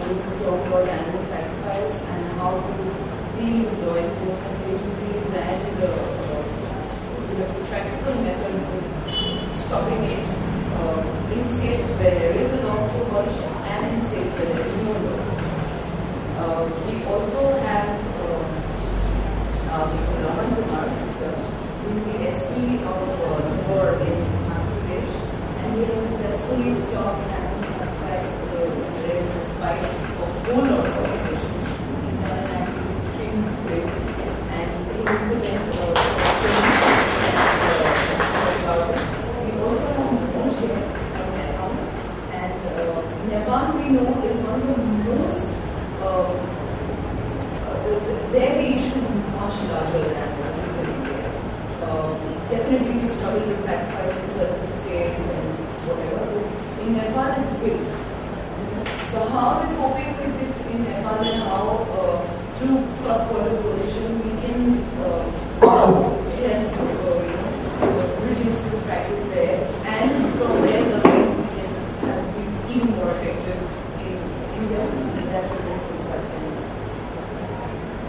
going to talk about animal sacrifice and how to deal with law enforcement agencies and the practical methods of stopping it in states where there is a law to abolish it and in states where there is no law. We also have Mr. Raman Kumar, who is the SP of Lahore in Madhya Pradesh, and he has successfully stopped animal sacrifice despite a whole lot of opposition. He's done an act of extreme great, and he will present about it. We also have Menace from Nepal, and Nepal we know is one of the most there the issue is much larger than what is in India. Definitely we struggle with sacrifice in certain states and whatever, but in Nepal it's big. So how are we coping with it in Nepal, and how through cross-border coalition we can help reduce this practice there, and from there the ways we can be even more effective in India, and that we will discuss.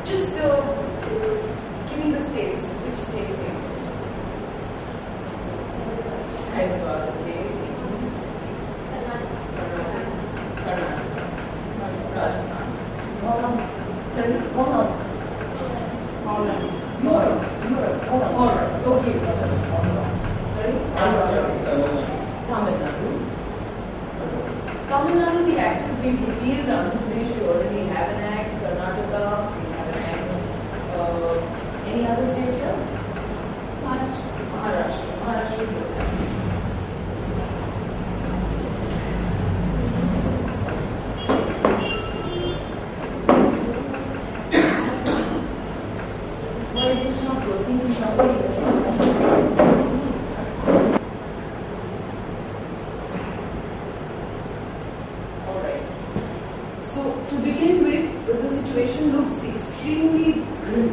Just give me the states. Which states are yours? Hyderabad, okay. Karnataka, Rajasthan. Sorry? Holland. Europe. Okay. Sorry? Tamil Nadu. Tamil Nadu, the act has been repealed. Andhra Pradesh, we already have an act. Karnataka, we have an act. Any other state here? Maharashtra. Why is this not working in some way? Alright. So, to begin with, the situation looks extremely grim.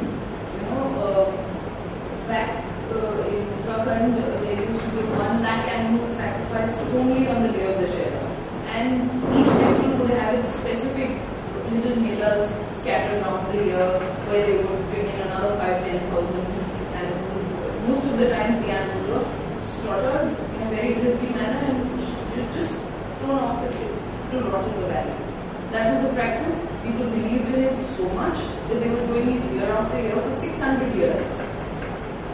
Back in Uttarakhand, there used to be 1 lakh animal sacrificed only on the day of Dussehra. And each temple would have its specific little melas scattered around the year, where they would bring in another 5,000-10,000 animals. Most of the times the animals were slaughtered in a very grisly manner and just thrown off the cliff to rot in the valleys. That was the practice. People believed in it so much that they were doing it year after year for 600 years.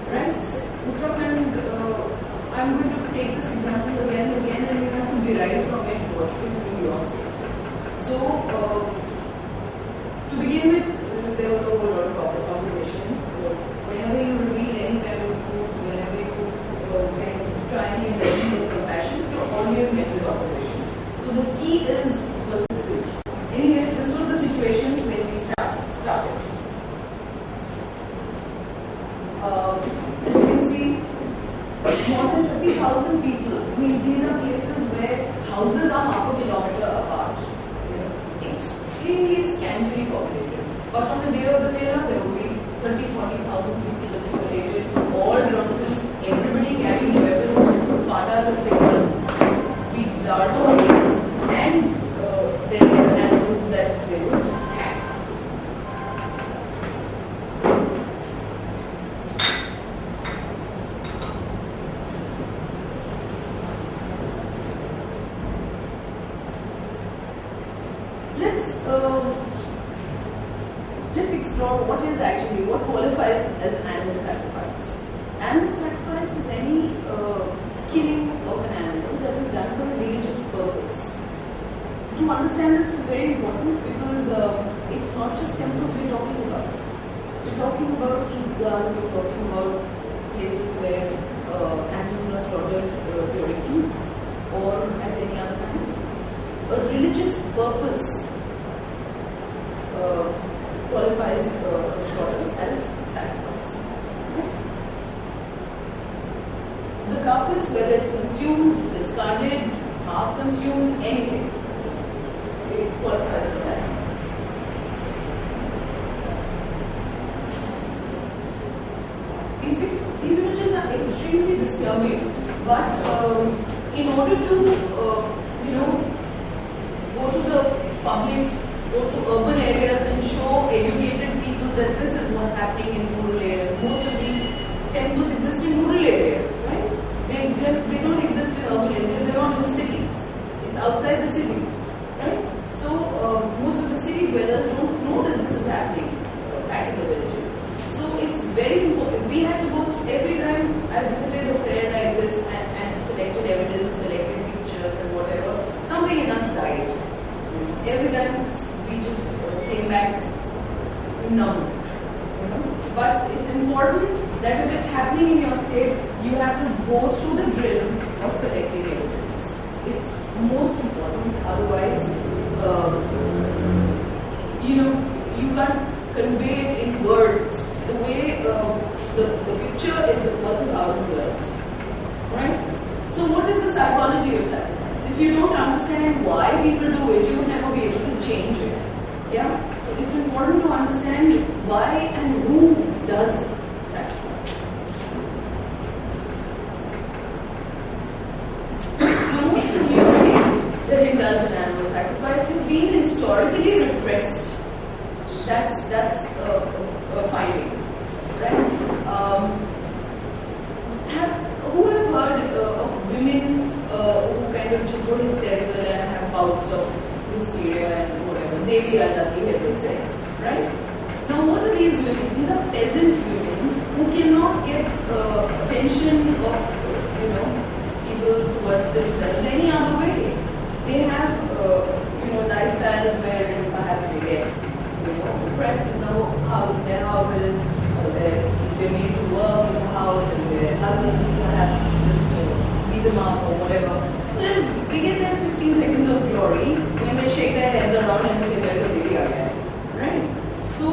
Right? Uttarakhand, I'm going to take this example again and again, and you have to derive from it what will be your state. So, to begin with, there was a whole lot of opposition. Whenever you reveal any kind of truth, whenever you can try and be lessons of compassion, you're always met with opposition. So the key is persistence. Anyway, this was the situation when we started. As you can see, more than 30,000 people. I mean, these are places where houses are half a kilometer apart. Extremely scantily populated. But on the day of the Mela, there will be 30,000-40,000 people accumulated, all drunken, everybody carrying weapons, patas as they call, big large bodies, and their animals that they would have. Let's explore what qualifies as animal sacrifice. Animal sacrifice is any killing of an animal that is done for a religious purpose. To understand this is very important because it's not just temples we're talking about. We're talking about Eidgahs, we're talking about places where animals are slaughtered during Eid or at any other time. A religious purpose qualifies slaughter as sacrifice. The carcass, whether it's consumed, discarded, half consumed, anything, it qualifies as sacrifice. These images are extremely disturbing, but in order to go to the public every time we just came back numb. But it's important that if it's happening in your state, you have to go through the drill of collecting evidence. It's most important. Otherwise, you can't convey it in words. The way the picture is worth 1,000 words, right? So, what is the psychology of sacrifice? If you don't understand why people do it, you will never be able to change it. Yeah. So, it's important to understand why and who does sacrifice. Most communities that indulge in animal sacrifice have been historically repressed. That's a finding, right? Who have heard of women who kind of just go hysterical and have bouts of hysteria and whatever? Devi Ajati, they say, right? Now, what are these women? These are peasant women who cannot get attention of people towards themselves any other way. They have lifestyles where perhaps they get oppressed in their houses, they're made to work in the house, and their husbands perhaps just beat them up or whatever. So they get their 15 seconds of glory when they shake their heads around and say, "There's a baby again," right? So,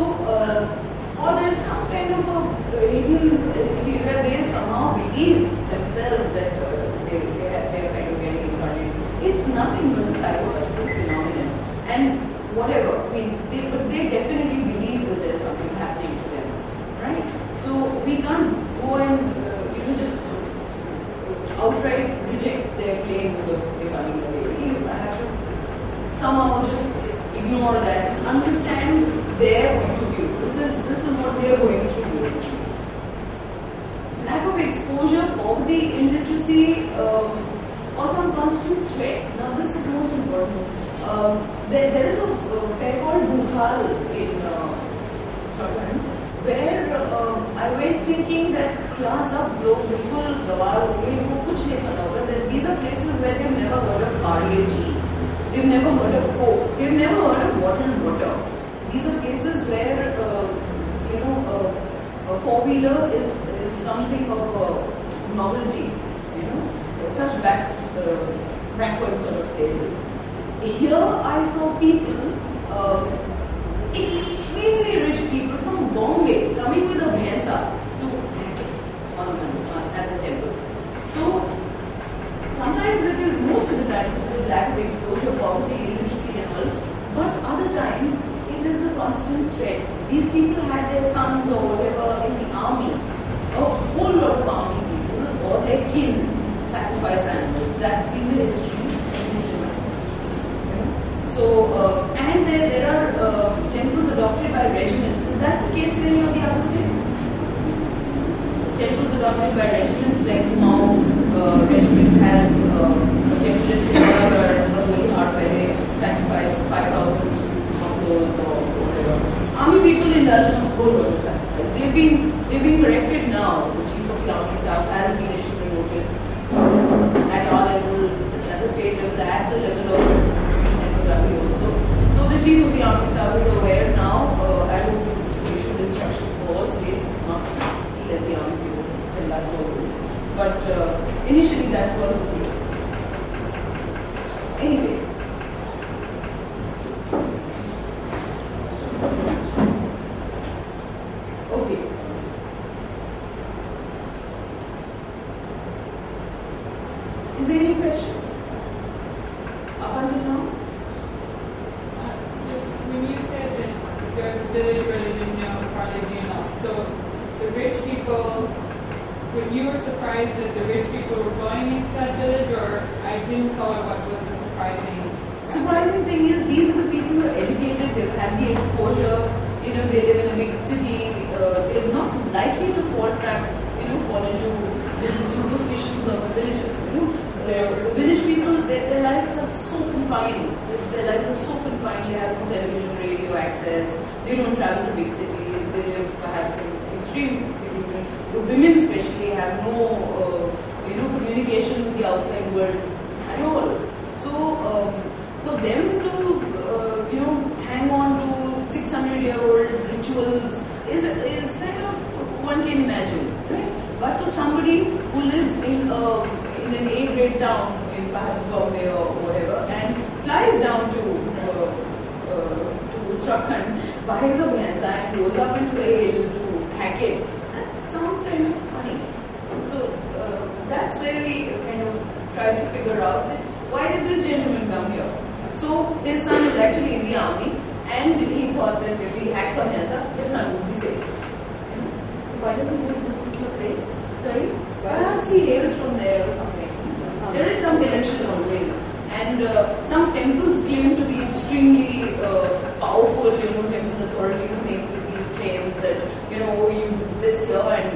or there's some kind of a hidden history where they somehow believe themselves that they're kind of getting incarnated. It's nothing but a psychological phenomenon. And whatever, but they definitely believe that there's something happening to them, right? So we can't go and just outright reject their claims of becoming a baby. I have to somehow just ignore that and understand their point of view. This is what they are going through basically. Lack of exposure, poverty, illiteracy, or some constant threat. Now this is most important. There is a fair called Bhukhal in Uttarakhand, where I went thinking that class up log bilkul gawar ho gaye, wo kuch nahi pata hoga. These are places where they've never heard of cardiology, they've never heard of coke, they've never heard of bottled water. These are places where a four-wheeler is something of a novelty. Such backward sort of places. Here I saw people, extremely rich people from Bombay coming with a bhaisa to at the temple. So sometimes it is, most of the time, it is lack of exposure, poverty, illiteracy and all, but other times it is the constant threat. These people had their sons or whatever in the army, a whole lot of army people or their kin sacrifice animals. That's been the history. So, and there are temples adopted by regiments. Is that the case in any of the other states? Temples adopted by regiments, like Mau regiment has a temple in Kerala, a holy heart where they sacrifice 5,000 buffaloes or whatever. Army people indulge in a whole lot of sacrifice. They've been corrected now. The chief of the army staff has been issued a notice at our level, at the state level, at the level of also. So the chief of the army staff is aware now. I hope he's issued instructions for all states not to let the army people conduct all this. But initially that was the case. Anyway. Okay. Is there any question? Up until now? There's village where they didn't know cardiology and all. So the rich people, when you were surprised that the rich people were going into that village, or I didn't follow what was the surprising thing is these are the people who are educated, they've had the exposure, they live in a big city, they're not likely to fall into little superstitions of the villages. The village people, their lives are so confined. Their lives are so confined. They have no television, radio access. They don't travel to big cities. They live perhaps in extreme seclusion. The women especially have no, communication with the outside world at all. So for them to town in perhaps Bombay or whatever and flies down to Uttarakhand, buys a bhainsa and goes up into the hill to hack it. That sounds kind of funny. So that's where we kind of tried to figure out that why did this gentleman come here? So his son is actually in the army and he thought that if he hacks a bhainsa, his son would be safe. Why does he go to this particular place? Sorry? Perhaps he hails from there or something. There is some connection always. And some temples claim to be extremely powerful, temple authorities make these claims that, you do this here and,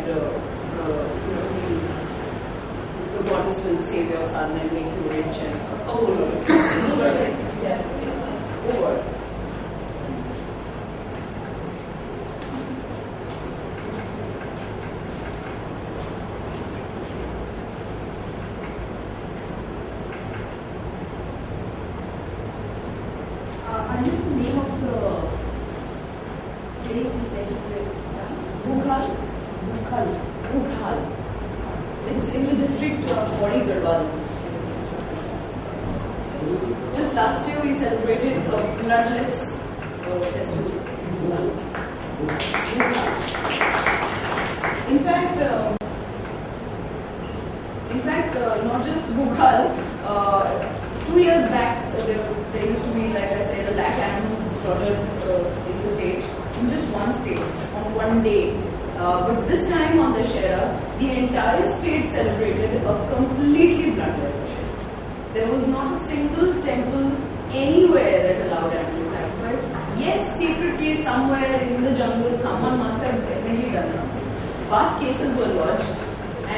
the goddess will save your son and make you rich and a whole lot of things. Yeah. Over. I missed the name of the place you said it's Bukhal. It's in the district of Gauri Maulekhi. Just last year we celebrated a bloodless festival. In fact, not just Bukhal. 2 years back, there used to be, like I said, 1 lakh animals slaughtered in the state, in just one state, on one day. But this time on Dussehra, the entire state celebrated a completely bloodless Dussehra. There was not a single temple anywhere that allowed animal sacrifice. Yes, secretly somewhere in the jungle, someone must have definitely done something. But cases were lodged,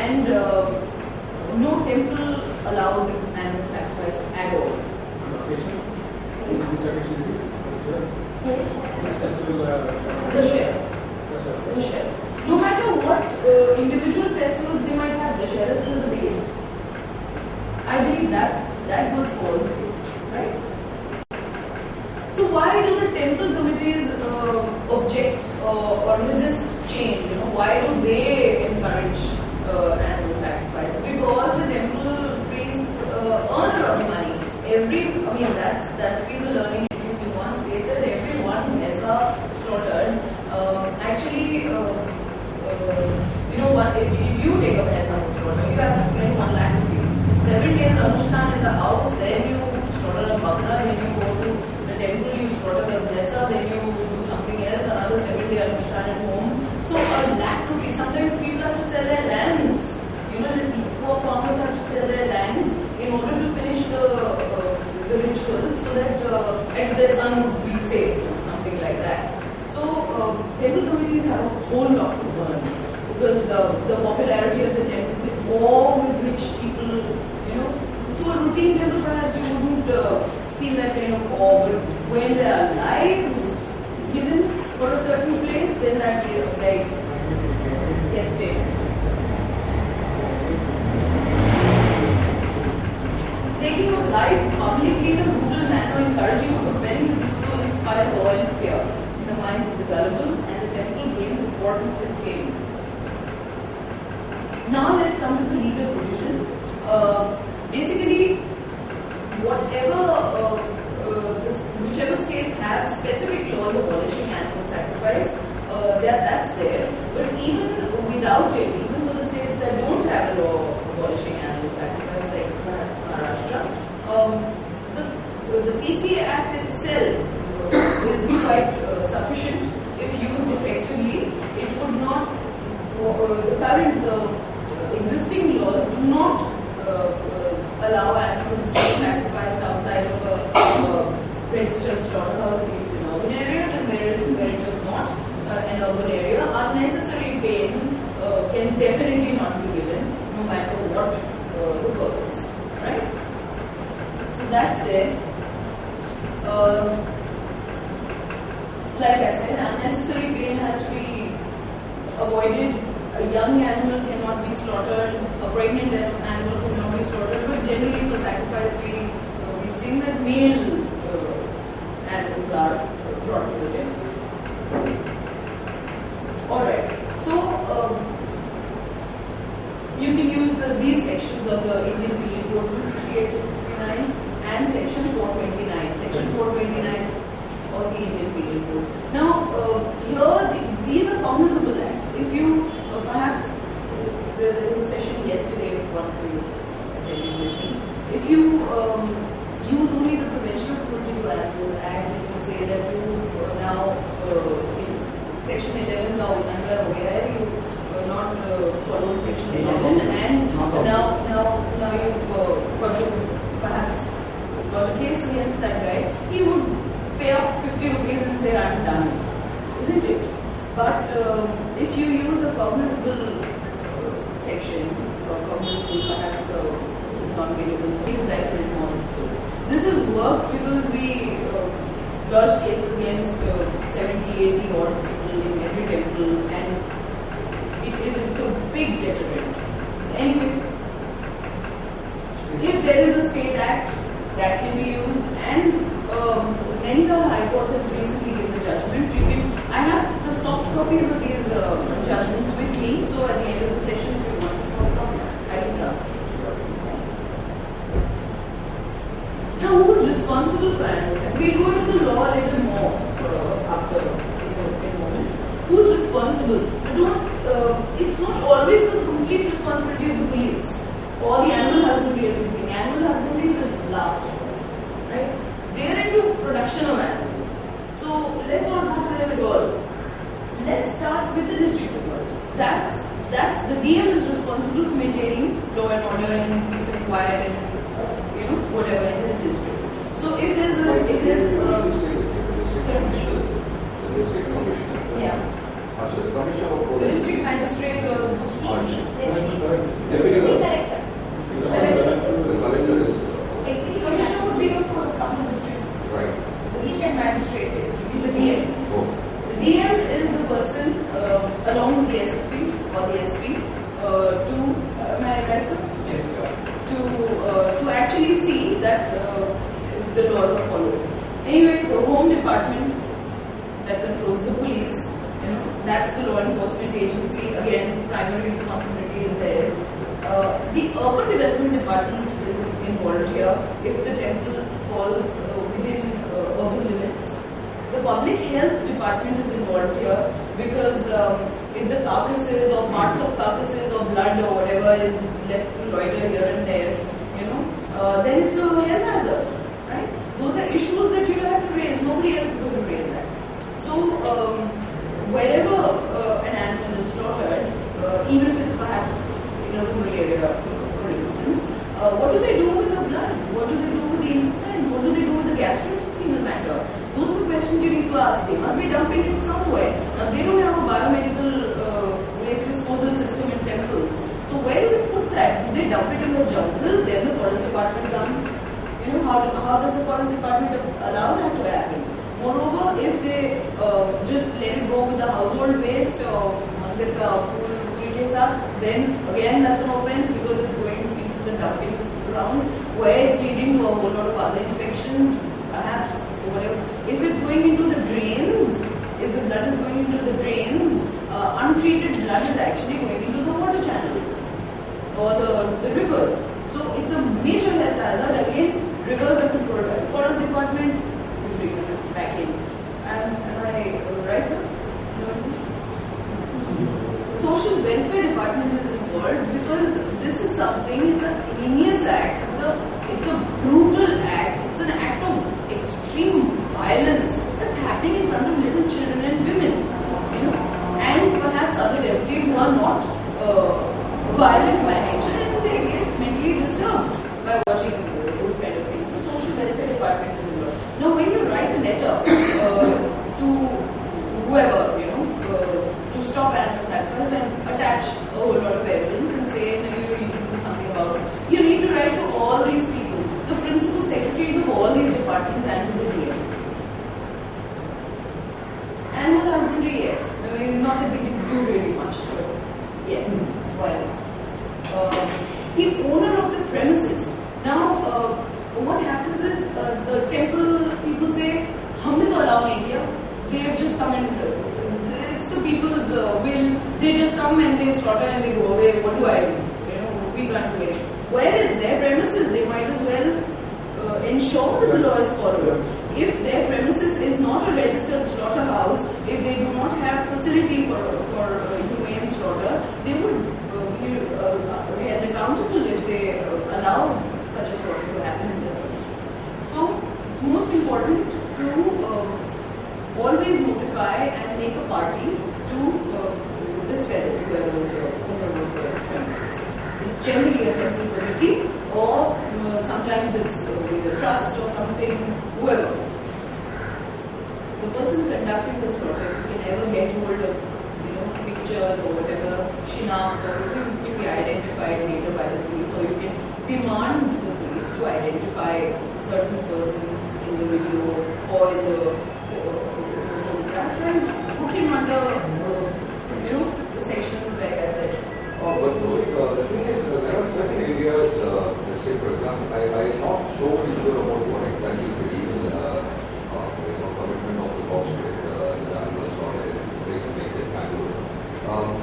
and no temple allowed animal sacrifice at all. Dussehra. No matter what individual festivals they might have, Dussehra is still the biggest. I believe that goes for all states, right? So why do the temple committees object or resist change? Why do they encourage animal sacrifice? Because the temple priests earn a lot of money. That's been the learning at least in one state, that every one bhainsa slaughtered actually, if you take a bhainsa to slaughter, you have to spend 1 lakh rupees. 7 days anushthan in the house, then you slaughter a bakra, then you go to the temple, you slaughter the bhainsa, then you do something else, another 7-day anushthan at home. So 1 lakh rupees, sometimes people have to sell their lands. The poor farmers have to sell their lands in order to finish the ritual so that their son would be safe, something like that. So temple committees have a whole lot to learn because the popularity of the temple, the awe with which people, to a routine temple perhaps you wouldn't feel that kind of awe, but when there are lives given for a certain place, then that place gets famous. Taking of life publicly in a brutal manner, encouraging or compelling to do so, inspires awe and fear in the minds of the gullible, and the temple gains importance and fame. Now let's come to the legal provisions. Basically, whichever states have specific laws abolishing animal sacrifice, that's there. But even without it, even for the states that don't have a law abolishing animal sacrifice, like perhaps Maharashtra, the PCA Act itself is quite sufficient if used effectively. It would not, the existing laws do not allow animals to be sacrificed outside of a registered slaughterhouse, at least in urban areas, and where it is not an urban area. Unnecessary pain can definitely not be given, no matter what the purpose, right? So that's there. Like I said, unnecessary pain has to be avoided. A young animal cannot be slaughtered, a pregnant animal cannot be slaughtered, but generally for sacrifice we've seen that male animals are brought to the temple. Alright, so you can use these sections of the Indian Penal Code to Section 429. Section 429 is of the Indian Penal Code. Now, these are cognizable acts. If you perhaps there was a session yesterday with one of you attending with me. If you use only the Prevention of Cruelty to Animals Act and you say that you now in Section 11 का उल्लंघन हो गया है, you not followed Section 11 and now you've got to perhaps got a case against that guy, he would pay up 50 rupees and say I'm done, isn't it? But if you use a cognizable section, or cognizable perhaps non-variable things like more. This has worked because we lodged cases against 70, 80 odd people in every temple, and it's a big deterrent. So anyway, if there is a state act that can be used, and Nainital High Court has recently given a judgment. I have the soft copies of these judgments with me, so at the end of the session, if you want a soft copy, I can transfer. Now, who is responsible for animals? And we'll go into the law a little more after in a moment. Who's responsible? It's not always the complete responsibility of the police or the animal husbandry as anything. Animal husbandry is the last one, right? They are into production of animals. So let's not go to them at all. Let's start with the district authority. That's the DM is responsible for maintaining law and order and peace and quiet and whatever in his district. So if there's a the district commissioner. Yeah. The commissioner of The district magistrate The collector is commissioner would be for a couple of districts. right. The district magistrate is the DM. Oh. The DM is the person along with the SSP or the SP am I right, sir? Yes, you are. To actually see that the laws are followed. Anyway, the Home Department that controls the police, that's the law enforcement agency. Again, primary responsibility is theirs. The Urban Development Department is involved here if the temple falls within urban limits. The Public Health Department is involved here because if the carcasses or parts of carcasses or blood or whatever is left to loiter here and there, then it's a health hazard, right? Those are issues that you have to raise. Nobody else is going to raise that. So wherever an animal is slaughtered, even if it's perhaps in a rural area, for instance, what do they do with the blood? What do they do with the intestines? What do they do with the gastrointestinal matter? Those are the questions you need to ask. They must be dumping it somewhere. Now, they don't have a biomedical waste disposal system in temples. So where do they put that? Do they dump it in the jungle? Then the forest department comes. How does the forest department allow that to happen? Moreover, if they just let it go with the household waste or mandir ka pool ke saath, then again that's an offense because it's going into the dumping ground where it's leading to a whole lot of other infections, perhaps, or whatever. If it's going into the drains, if the blood is going into the drains, untreated blood is actually going into the water channels or the rivers. So it's a major health hazard. Again, rivers are controlled by the forest department. Back in. Am I right, sir? Social welfare department is involved because this is something. It's a heinous act. It's a brutal act. It's an act of extreme violence that's happening in front of little children and women, and perhaps other deputies who are not violent by nature and they get mentally disturbed by watching those kind of things. So social welfare department is involved. Now, when you write a letter to whoever, to stop animal sacrifice and attach a whole lot of evidence and say, no, you need to do something about it, you need to write to all these people, the principal secretaries of all these departments and to the DM. Animal husbandry, yes. I mean, not that we can do really much to it. Yes. Well, the owner of the premises. Now, what happens is the temple people say, "Humne to allow nahi kiya." They have just come and it's the people's will. They just come and they slaughter and they go away. What do I do? We can't do it. Where is their premises? They might as well ensure that the law is followed. If their premises is not a registered slaughterhouse, if they do not have facility for humane slaughter, they would be held accountable if they allow such a slaughter to happen in their premises. So it's most important to always notify and make a party to this fellow, whoever is the owner of the premises. It's generally a temple committee, or sometimes it's with a trust or something, whoever. The person conducting the slaughter, if you can ever get hold of pictures or whatever, shinap, or you can be identified later by the police, or you can demand the police to identify certain persons in the video or in the photographs and put him under the sections like I said. But the thing is, there are certain areas, let's say for example, I am not so sure about what exactly is the legal commitment of the cops with the animal slaughter in places like Bangalore.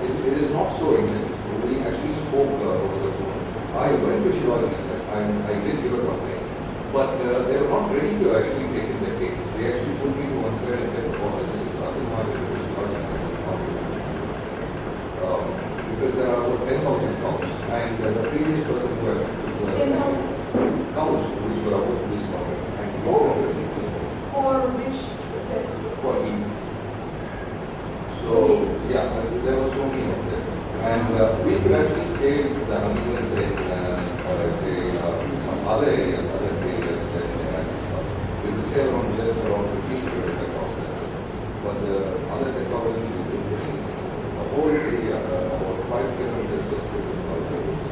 It is not so intense. We actually spoke over the phone. I went to Shivaji and I did give a complaint, but they were not ready to actually take in the case. They actually took me to one side and said, oh, this is nothing more than Shivaji. Because there are about 10,000 cows, and the previous person who had cows which were about to be slaughtered, and for which festival? for him. So, yeah, there were so many of them. And we could actually save the animals in, or I say, some other areas, other areas that we could save just around 50 to 25 cows. But the other technology we could do a whole area, about 5 kilometers just to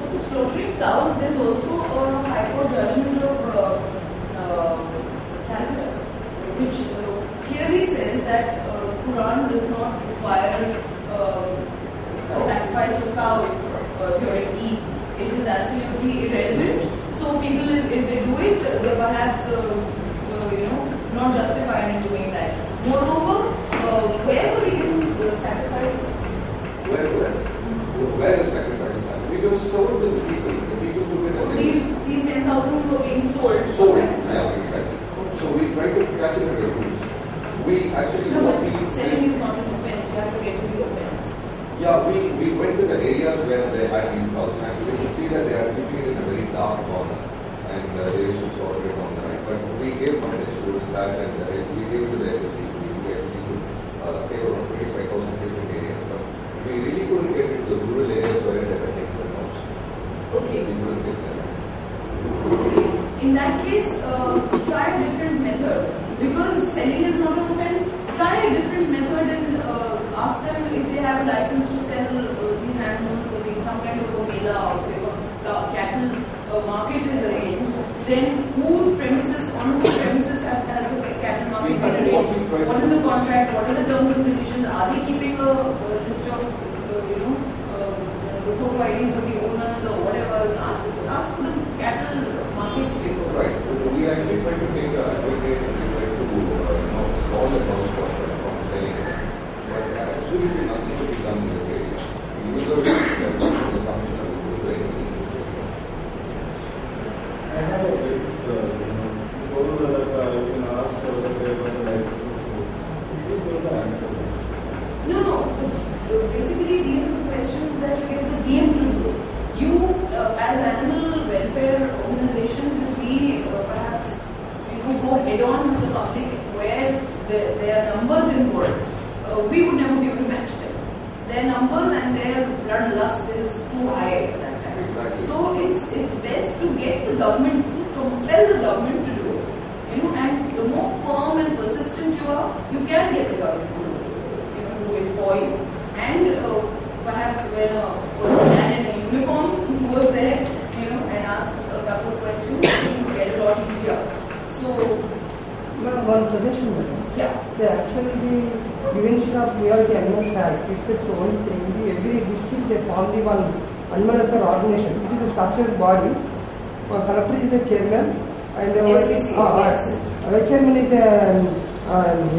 For slaughtering cows, there's also a High Court judgment of Canada, which clearly says that Quran does not require a sacrifice of cows during Eid. It is absolutely irrelevant. So people, if they do it, they're perhaps not justified in doing that. Moreover, where were these sacrifices? Where the sacrifices happen? We just sold to the people. The people took it and These 10,000 were being sold. Sold, yeah, exactly. So we tried to catch it at the roots. We actually selling is not an offense. You have to get to the offense. Yeah, we went to the areas where they had these cows, and you can see that they are keeping it in a very dark corner, and they used to slaughter it on the night. But we gave knowledge towards that, and we gave to the SSC. We could save around 25,000 different areas, but we really couldn't get into the rural areas where they were taking the cows. Okay. We couldn't get there. In that case, try a different method. Because selling is not an offense, try a different method and ask them if they have a license to sell these animals or in some kind of a mela or if a cattle market is arranged. Then whose premises, on whose premises has the cattle market been arranged? What is the contract? What are the terms and conditions? Are they keeping a list of the photo IDs of the owners or whatever? Ask for the cattle market paper. Right. We actually tried to take the advocate and we tried to stall the cows from selling it. But absolutely nothing to be done in this area. Even though the commissioner would do anything. I have a basic, told that you can ask whether they have the licenses to. Who is going to answer that? No. Basically, these are the questions that you get the DM to do. You, as animal welfare organizations, if we perhaps go head-on with the public where there are numbers involved, we would never be able to match them. Their numbers and their bloodlust is too high at that time. Exactly. So it's best to get the government, to compel the government to do it. And the more firm and persistent you are, you can get the government to do it for you. And perhaps when a man in a uniform goes there, and asks a couple of questions, things get a lot easier. So, one suggestion, madam. yeah. Actually, the Prevention of Cruelty Animals Act, it's only saying every district they form the one animal welfare organization. It is a statutory body. Collector is the chairman, and yes. Vice chairman is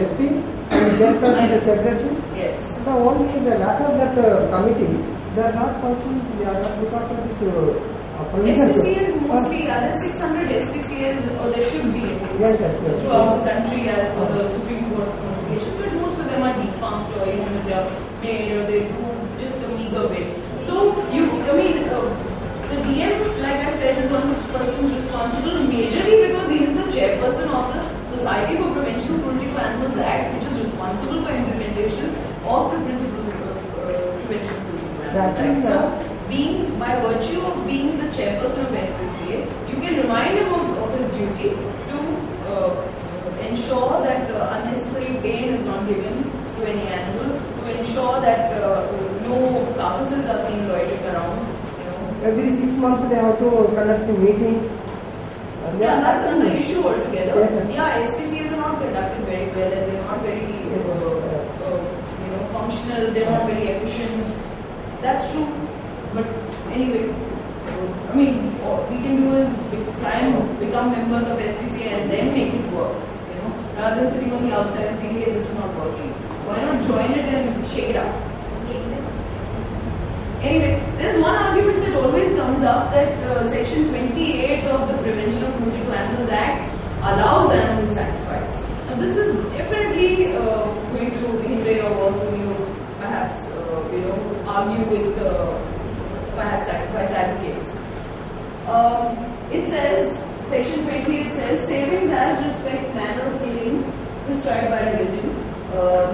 SP, and just is the secretary. Yes. The lack of that committee, they are not functioning. They are not part of this SPCA is mostly, there's 600 SPCAs, or there should be at least, Yes. throughout the country as per the Supreme Court notification, but most of them are defunct, or even if they are made, or they do just a meager bit. So, the DM, like I said, is one person responsible majorly because he is the chairperson of the Society for Prevention of Cruelty to Animals Act, which is responsible for implementation of the principle of prevention of cruelty to animals Act. So, by virtue of being the chairperson of SPCA, you can remind him of his duty to ensure that unnecessary pain is not given to any animal, to ensure that no carcasses are seen loitering around. Every 6 months they have to conduct a meeting. That's another issue altogether. Yes. SPCAs are not conducted very well, and they're not very functional. They're not very efficient. That's true. But anyway, what we can do is try and become members of SPCA and then make it work. Rather than sitting on the outside and saying, "Hey, this is not working." Why not join it and shake it up? Anyway, there's one argument that always comes up, that Section 28 of the Prevention of Cruelty to Animals Act allows animal sacrifice. Now, this is definitely going to hinder your work when you perhaps argue with perhaps sacrifice advocates. It says, Section 28 says, savings as respects manner of killing prescribed by religion.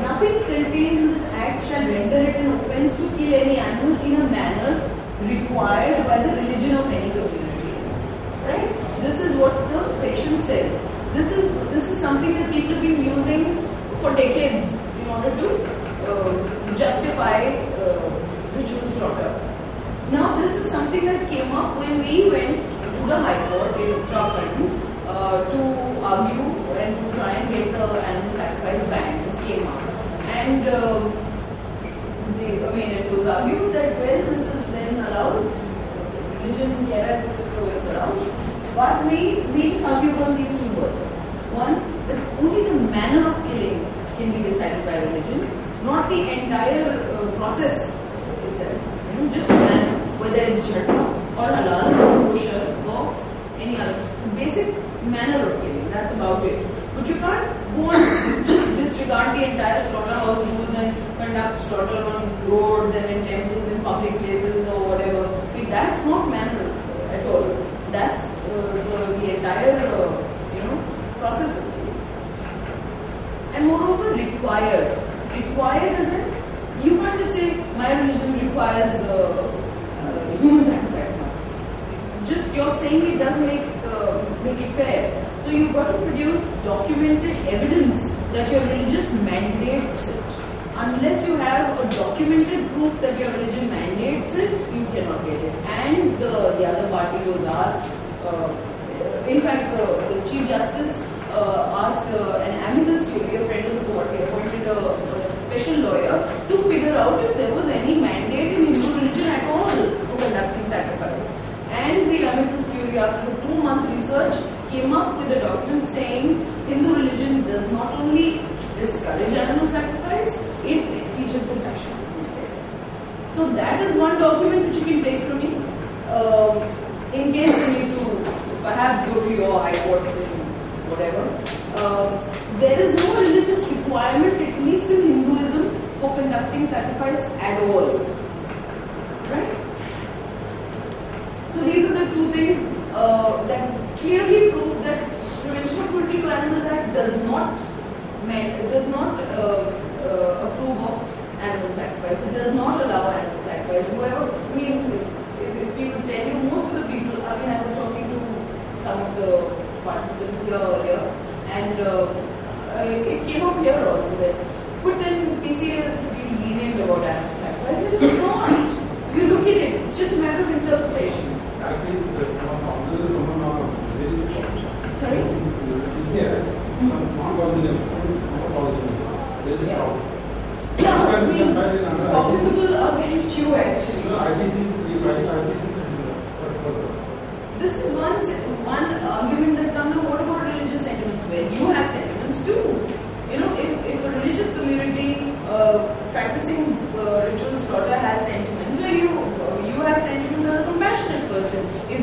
Nothing contained in this act shall render it an offence to kill any animal in a manner required by the religion of any community. Right? This is what the section says. This is something that people have been using for decades in order to justify ritual slaughter. Now, this is something that came up when we went to the High Court in Uttarakhand to argue and to try and get the animal sacrifice ban. This came up, and it was argued that this is then allowed. Religion, it's allowed, but we just argued on these two words. One, that only the manner of killing can be decided by religion, not the entire process itself. Just the manner, whether it's jhadma or halal or kosher or any other basic manner of killing. That's about it. But you can't go and just disregard the entire slaughterhouse rules and conduct slaughter on roads and in temples in public places or whatever. That's not manner at all. That's the entire process of killing. And moreover, required. Required as in, you can't just say my religion requires human sacrifice now. Just you're saying it doesn't make it fair. So you've got to produce documented evidence that your religious mandates it. Unless you have a documented proof that your religion mandates it, you cannot get it. And the other party was asked, in fact, the Chief Justice asked an amicus curiae, a friend of the court, he appointed a special lawyer to figure out if there was any mandate in Hindu religion at all for conducting sacrifice. And the amicus curiae, after a 2-month research, came up with a document saying Hindu religion does not only discourage animal sacrifice, it teaches compassion instead. So that is one document which you can take from me. In case you need to perhaps go to your high courts and whatever. There is no religious requirement, at least in Hinduism, for conducting sacrifice at all. Right? So these are the two things that clearly prove that Prevention of Cruelty to Animals Act does not approve of animal sacrifice. It does not allow animal sacrifice. Whoever, if people tell you, most of the people, I was talking to some of the participants here earlier, and it came up here also that, but then PCA is pretty lenient about animal sacrifice. It is not. If you look at it, it's just a matter of interpretation. Sorry? Possible are very few actually. This is one argument that comes up. What about religious sentiments? Well, you have sentiments too. If a religious community practicing ritual slaughter has sentiments, well, you have sentiments as a compassionate person. If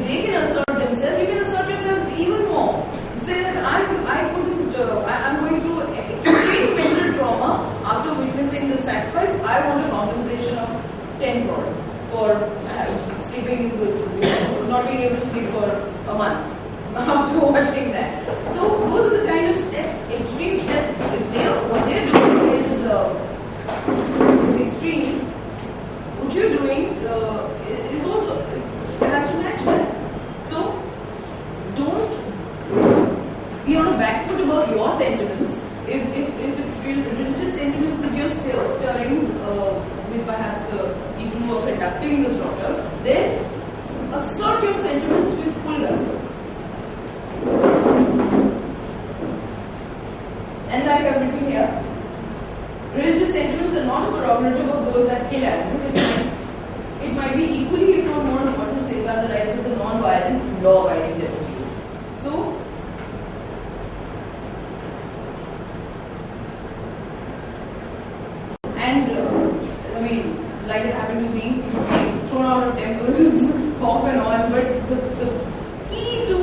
month after watching that. So those are the kind of steps, extreme steps. If what they're doing is extreme, what you're doing is also has to match that. So don't be on a back foot about your sentiments. If it's religious sentiments that you're still stirring with perhaps the people who are conducting the slaughter, then assert your sentiments with full gusto. And like I've written here, religious sentiments are not a prerogative of those that kill animals. It might be equally, if not more important, to safeguard the rights of the non-violent, law-abiding devotees. So, and I mean, like it happened with me, thrown out of temples, off and on, but the key to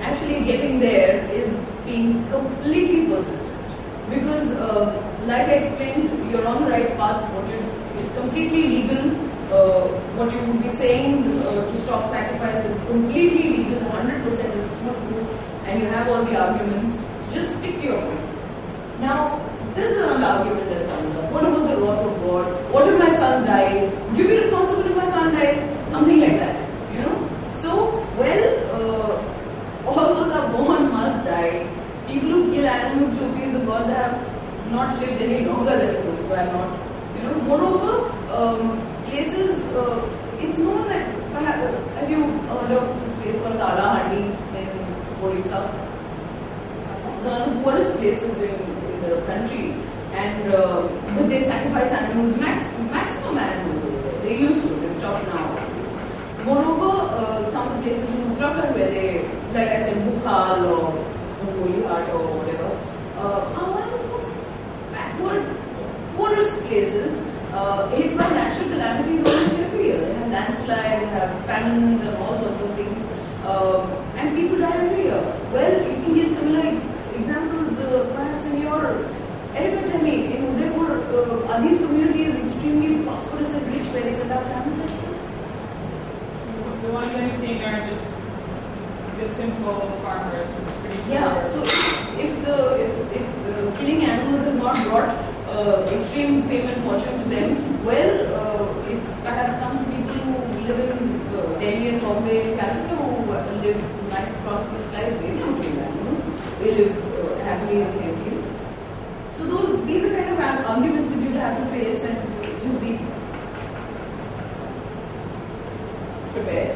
actually getting there is being completely persistent. Because, like I explained, you're on the right path. It's completely legal. What you would be saying to stop sacrifice is completely legal, 100% it's proof, and you have all the arguments. So just stick to your point. Now, this is another argument that comes up. What about the wrath of God? What if my son dies? Would you be responsible if my son dies? Something like that, you know. So, well, all those are born must die. People who kill animals to appease the gods have not lived any longer than those who are not, you know. Moreover, places, it's known that, have you heard of this place called Kalahandi in Odisha? One of the poorest places in the country, and but they sacrifice animals, maximum animals over there. They used to, they've stopped now. Moreover, some of the places in Uttarakhand where they, like I said, Bukhal or Holy Heart or whatever, are one of the most backward, poorest places, hit by natural calamities almost every year. They have landslides, they have famines and all sorts of things, and people die every year. Well, you can give similar examples perhaps in your area. Tell me, in Udaipur, are these communities extremely prosperous and rich where they conduct animal sacrifice? The ones I'm seeing are just the simple farmers. It's pretty Yeah, so if killing animals has not brought extreme fame and fortune to them, well, it's perhaps some people who live in Delhi and Bombay and Calcutta who live nice, prosperous lives. They don't kill animals. They live happily and safely. So these are kind of arguments that you have to face and just be prepared.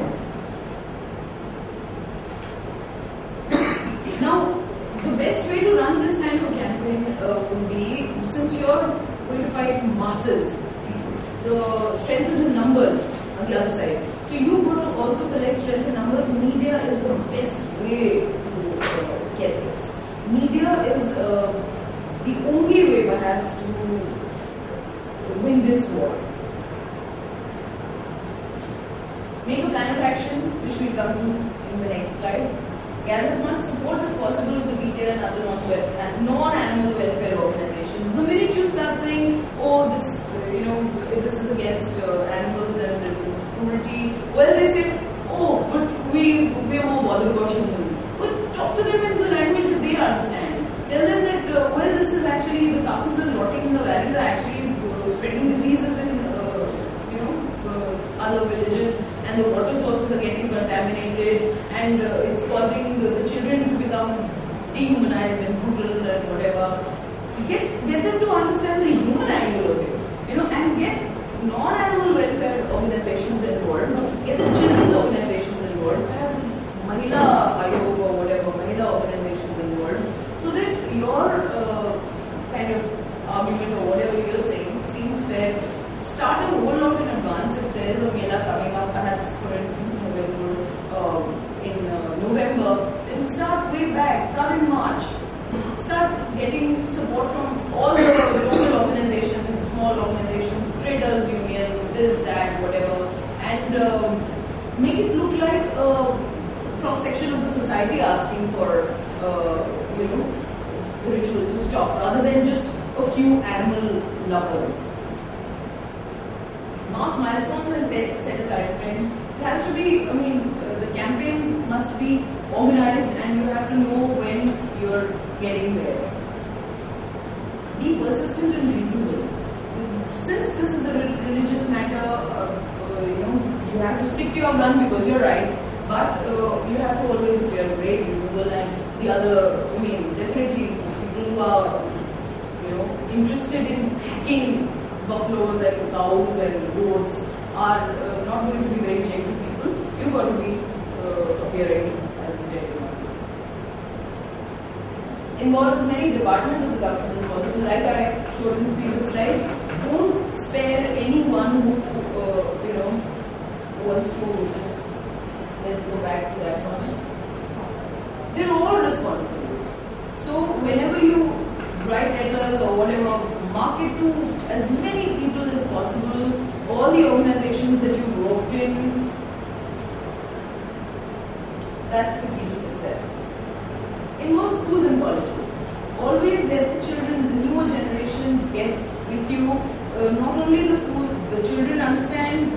Now, the best way to run this kind of campaign would be, since you're going to fight masses, the strength is in numbers on the other side. So you want to also collect strength in numbers. Media is the best way to get this. Media is the only way perhaps to win this war. Make a plan of action, which we'll come to in the next slide. Gather as much support as possible with the media and other non-animal welfare organizations. The minute you start saying, oh, this is against animals and it's cruelty, well, they say, oh, but we are more bothered about humans. But talk to them in the language that they understand. Tell them that, well, this is actually, the carcasses rotting in the valleys are actually spreading diseases in other villages, and the water sources are getting contaminated, and it's causing the children to become dehumanized and brutal and whatever. Get them to understand the human angle of it, and get non-animal welfare organizations involved, get the children's organizations involved, perhaps Mahila Ayog or whatever, Mahila organizations involved, so that your kind of argument or whatever you're saying seems fair. Start a whole lot in advance. If there is a mela coming up, perhaps for instance in November, then start way back, start in March. Start getting support from all the local organizations, small organizations, traders unions, this, that, whatever, and make it look like a cross-section of the society asking for the ritual to stop, rather than just a few animal lovers. Mark milestones and set a time frame. It has to be, the campaign must be organized, and you have to know when you're getting there. Be persistent and reasonable. Since this is a religious matter, you have to stick to your gun because you're right, but you have to always appear very reasonable. And the other, definitely people who are, interested in hacking buffaloes and cows and goats are not going to be very gentle people. You've got to be appearing as a gentleman. Involves many departments of the government as possible. Like I showed in the previous slide, don't spare anyone who wants to just, let's go back to that one. They're all responsible. So whenever you write letters or whatever, mark it to as many people as possible, all the organizations that you worked in. That's the key to success. Involves schools and colleges. Always let the children, the newer generation, get with you. Not only the school, the children understand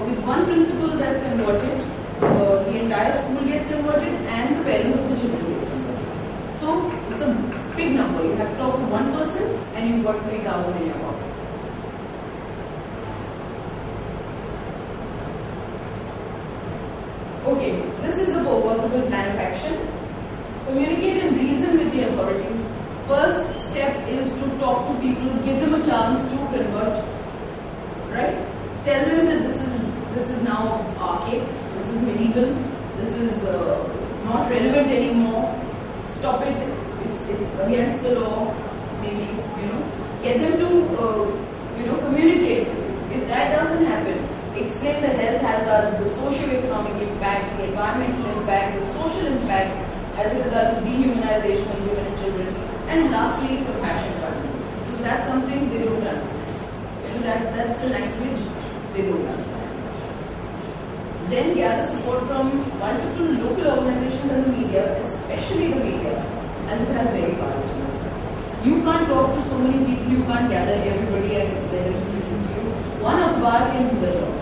with one principle that's converted, the entire school gets converted and the parents of the children get converted. So it's a big number. You have to talk to one person and you've got 3,000 in your pocket. Okay, this is the workable plan of action. Communicate and reason with the authorities. First step is to talk to people, give them a chance to convert. Right? Tell them that this is now archaic, this is medieval, this is not relevant anymore. Stop it. It's against the law. Maybe get them to communicate. If that doesn't happen, explain the health hazards, the socio-economic impact, the environmental impact, the social impact as a result of dehumanization of women and children, and lastly, compassion funding. Because that's something they don't understand. That's the language they don't understand. Then gather support from multiple local organizations and the media, especially the media, as it has very powerful influence. You can't talk to so many people, you can't gather everybody and let them listen to you. One akhbar can do the job.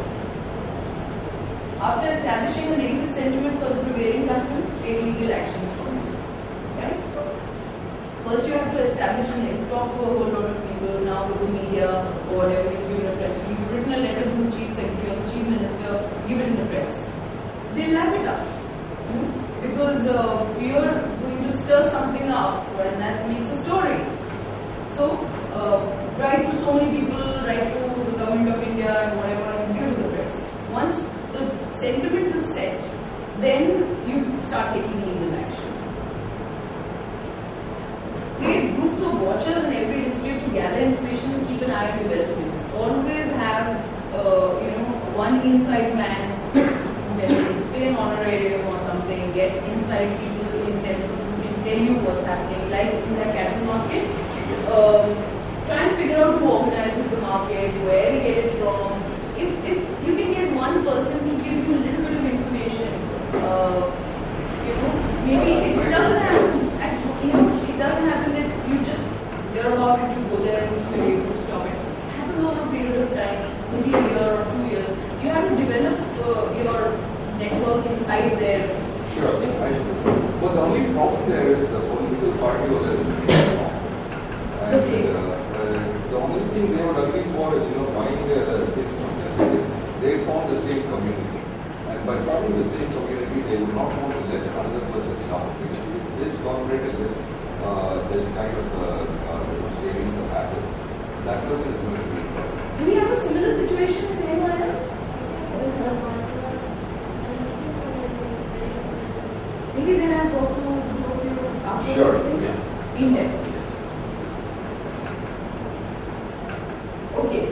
After establishing a negative sentiment for the prevailing custom, take legal action for it. Right? First you have to establish and talk to a whole lot of people, now with the media or whatever, if you're in a press. You've written a letter to the Chief Secretary or the Chief Minister, give it in the press. They'll lap it up. Because you're going to stir something up and that makes a story. So, write to so many people, write to the government of India and whatever, and give it to the press. Once the sentiment is set, then you start taking legal action. Create groups of watchers in every district to gather information and keep an eye on developments. Always have, one inside man pay an honorarium or something, get inside people in temples who can tell you what's happening, like in the cattle market. Try and figure out who organizes the market, where they get it from. If you can get one person to give you a little bit of information, maybe it doesn't happen. It doesn't happen that you just hear about it, you go there and you're able to stop it. It happens over a period of time, maybe a year or 2 years. You have to develop your network inside there. Sure, I should. But the only problem there is the political party or there is and the only thing they would agree for is, buying their things from them because they form the same community. And by forming the same community, they would not want to let another person come because if this corporate against this kind of saving the happen, that person is going to be in trouble. Do we have a similar situation with anyone else? Maybe then I'll talk to you after. Sure, yeah. In depth. Okay.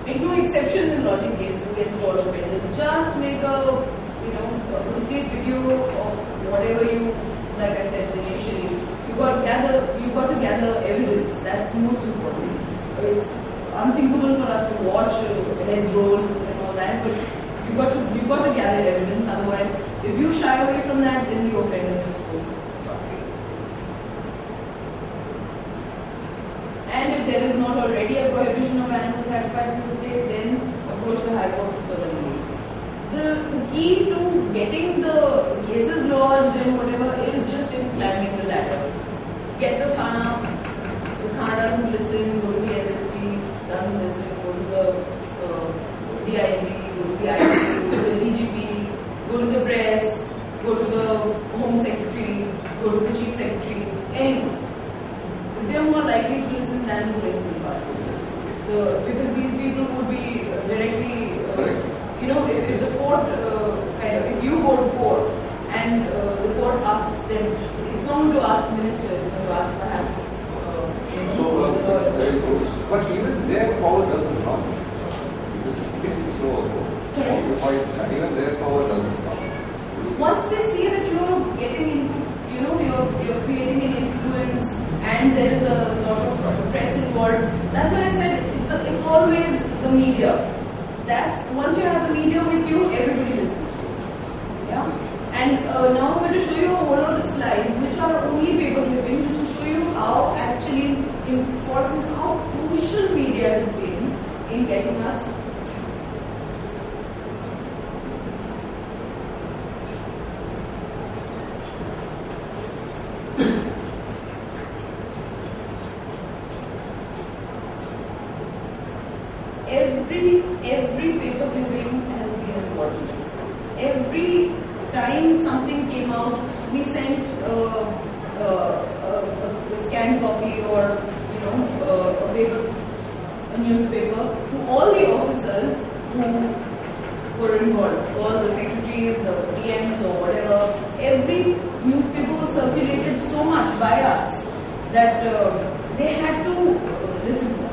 Make no exception in logic cases against all offenders. Just make a complete video of whatever you, like I said initially. You got to gather evidence. That's most important. It's unthinkable for us to watch heads roll and all that, but you got to gather evidence. Otherwise, if you shy away from that, then the offender is supposed to stop you. And if there is not already a prohibition of animal sacrifice in the state, then approach the High Court for further relief. the key to getting the cases lodged and whatever is just in climbing the ladder. Get the Thana doesn't listen, go to the SSP, doesn't listen, go to the DIG, go to the IG, go to the DGP, go to the press, go to the Home Secretary, go to the Chief Secretary, anyone. They are more likely to listen than political parties. So, because these people would be directly, if the court, if you go to court and the court asks them, it's not going to ask the minister, it's going to ask perhaps. But even their power doesn't come. This is so. Even their power doesn't come. Once they see that you're getting into, you're creating an influence and there is a lot of press involved, that's why I said it's always the media. Once you have the media with you, everybody listens to you. Yeah? And now I'm going to show you a whole lot of slides which are only paper clippings, which will show you how actually important, how crucial media has been in getting us. Every paper clipping has been important. Every time something came out, we sent a scanned copy or a newspaper to all the officers who were involved, all the secretaries, the PMs or whatever. Every newspaper was circulated so much by us that they had to listen to us.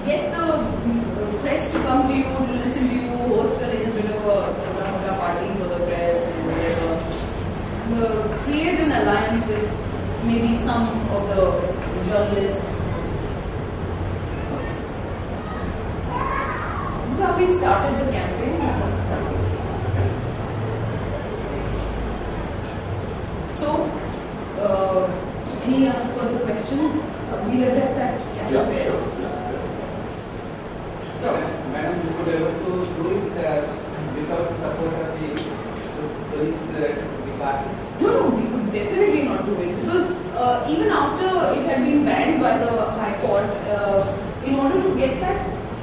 Get the press to come to you, to listen to you, host a little bit of a party for the press and whatever. Create an alliance with maybe some of the journalists. This is how we started the campaign. So, any further questions? We'll address that. Yeah, sure. So, Madam, you could able to do it without support of the police department? No, we could definitely not do it because even after it had been banned by the High Court, in order to get that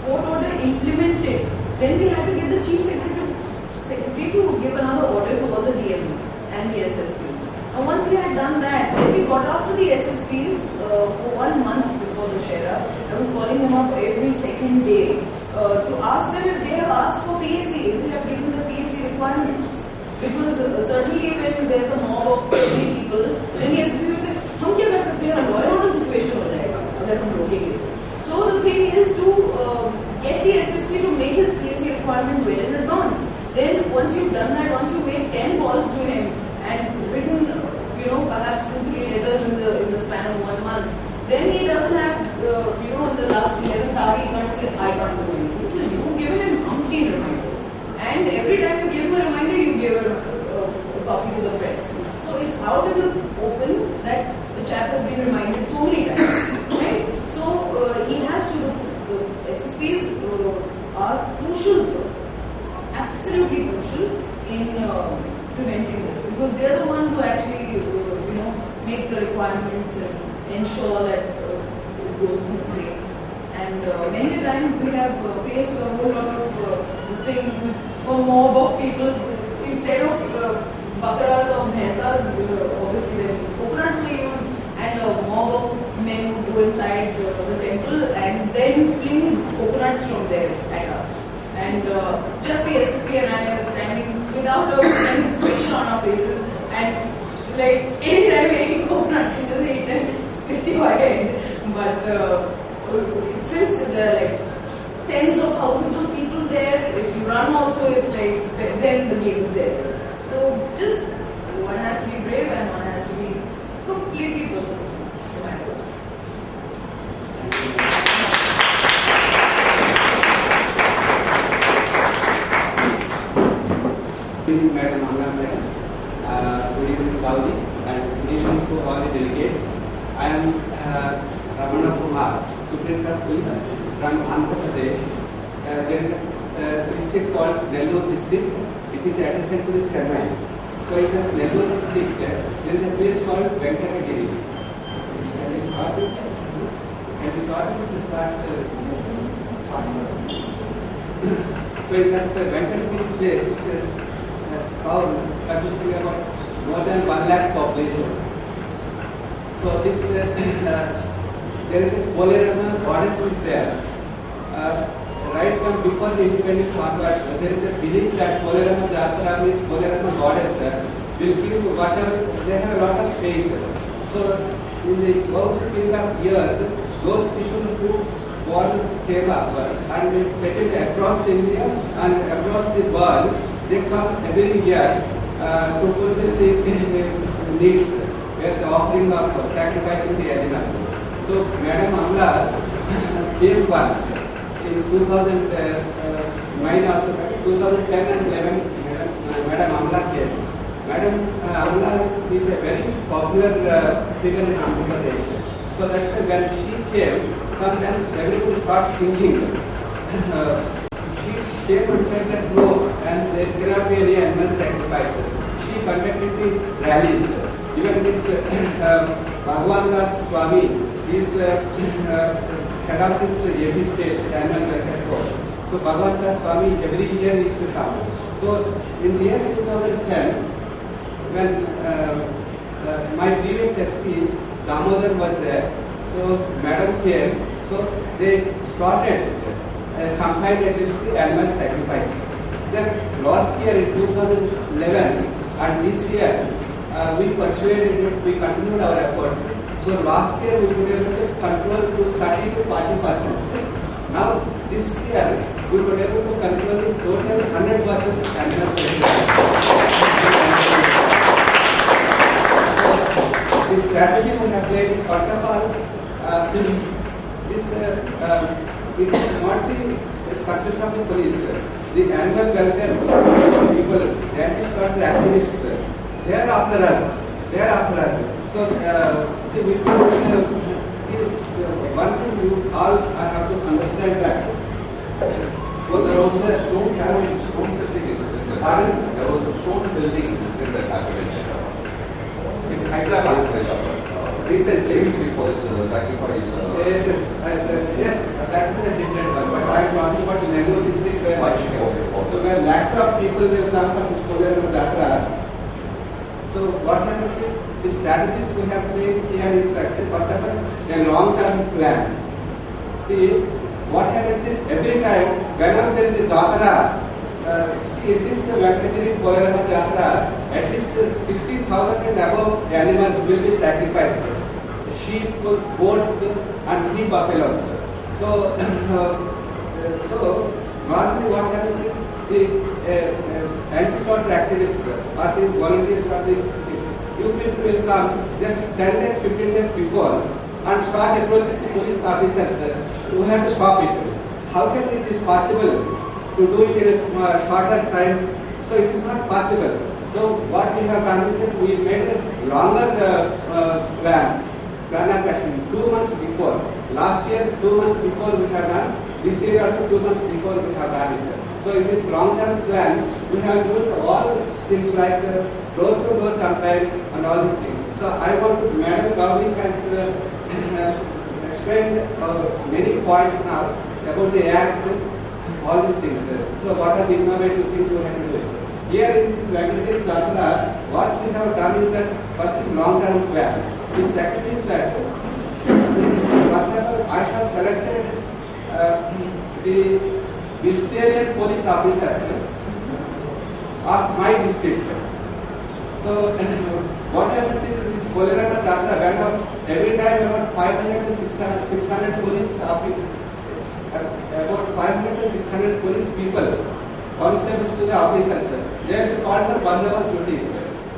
court order implemented, then we had to get the Chief Secretary to give another order to all the DMs and the SSPs. And once he had done that, then we got after the SSPs for 1 month before the Dussehra. I was calling them up every second day to ask them if they have asked for PAC, if they have given the PAC requirements. Because certainly when there's a mob of 30 people, then the SSP will say, "Hum kya kar sakte hain? Law and order situation ho jayega agar hum rokenge." So the thing is to get the SSP to make his PAC requirement well in advance. Then once you've done that, once you've made 10 calls to him and written, perhaps 2-3 letters in the span of 1 month, then he doesn't have, in the last 11th hour, he can't say, "I can't do anything." So you've given him umpteen reminders. And every time you give him a reminder, you give a copy to the press. So it's out in the open that the chap has been reminded so many times. Right? So he has to, the SSPs are crucial, sir. Absolutely crucial in preventing this. Because they are the ones who actually, make the requirements and ensure that it goes smoothly. And many times we have faced a whole lot of this thing with a mob of people. Instead of bakaras or bhaisas, obviously the coconuts were used, and a mob of men would go inside the temple and then fling coconuts from there at us. And just the SSP and I are standing without any expression on our faces, and like anytime any coconut hits it, it's pretty violent. But since there are like tens of thousands of people there, if you run also, it's like then the game is theirs. So just one has to be brave and one has to be completely persistent, no matter what. Madam, Good evening, Gauri, and good evening to all the delegates. I am Ramana Kumar, Superintendent of Police from Andhra Pradesh. There is a district called Nellore district. It is adjacent to the Chennai. So it is Nellore district. There is a place called Venkatagiri. Can we start with that? So in that Venkatagiri place, it is town consisting about more than 1 lakh population. So this there is a Kolerama goddess is there. Right from before the independence march, there is a belief that Kolerama Jatra means Kolerama goddess will give whatever. They have a lot of faith. So in the over the period of years, those people who born came up and settled across India and across the world. They come every year to fulfill the needs where the offering of sacrificing the animals. So Madam Amla came once in 2009 also, 2010 and 11. Madam Amla came. Madam Amla is a very popular figure in Andhra Pradesh. So that's why when she came, sometimes everybody starts thinking. She came and said that no, and there cannot be any animal sacrifices. She conducted the rallies. Even this Bhagwan Das Swami is head of this AP state, animal welfare board. So Bhagwan Das Swami every year used to come. So in the year 2010, when my previous SP Damodar was there, so Madam came. So they started campaign against the animal sacrifice. Then last year in 2011 and this year we persuaded it, we continued our efforts. So last year we were able to control to 30 to 40%. Now this year we were able to control the total 100% animal sacrifice. The strategy we have played is first of all it is not the success of the police. The animal welfare people, the anti-slaughter activists, they are after us. So, see, we see one thing you all have to understand that. There was a stone building incident. Pardon? There was a stone building incident that happened In Hyderabad. Recently for this sacrifice. Yes, that is a different one. But I am talking about Nellore district where lakhs of people will come from this Kolerama Jatra. So what happens is the strategies we have played here is that first of all a long-term plan. See, what happens is every time whenever there is a Jatra, in this Venkatagiri Kolerama Jatra, at least 60,000 and above animals will be sacrificed. Sheep, goats and 3 buffaloes. So normally what happens is the anti-slaughter activists or the volunteers or the you people will come just 10 days, 15 days before and start approaching the police officers who have to stop it. How can it is possible to do it in a shorter time? So it is not possible. So what we have done is that we made a longer plan of action 2 months before. Last year 2 months before we have done. This year also 2 months before we have done it. So in this long-term plan, we have used all things like door-to-door campaign and all these things. So I want to, Madam Gauri has explained many points now about the act, all these things. So what are the innovative things we have to do? Here in this Venkatagiri Jatra, what we have done is that first is long-term plan. The second is that first of all, I have selected the ministerial police officers of my district. So what happens is this Kolerama Jatra, every time about 500 to 600 police officers, about 500 to 600 police people, constables to the officers, they will be called for 1 hour's notice.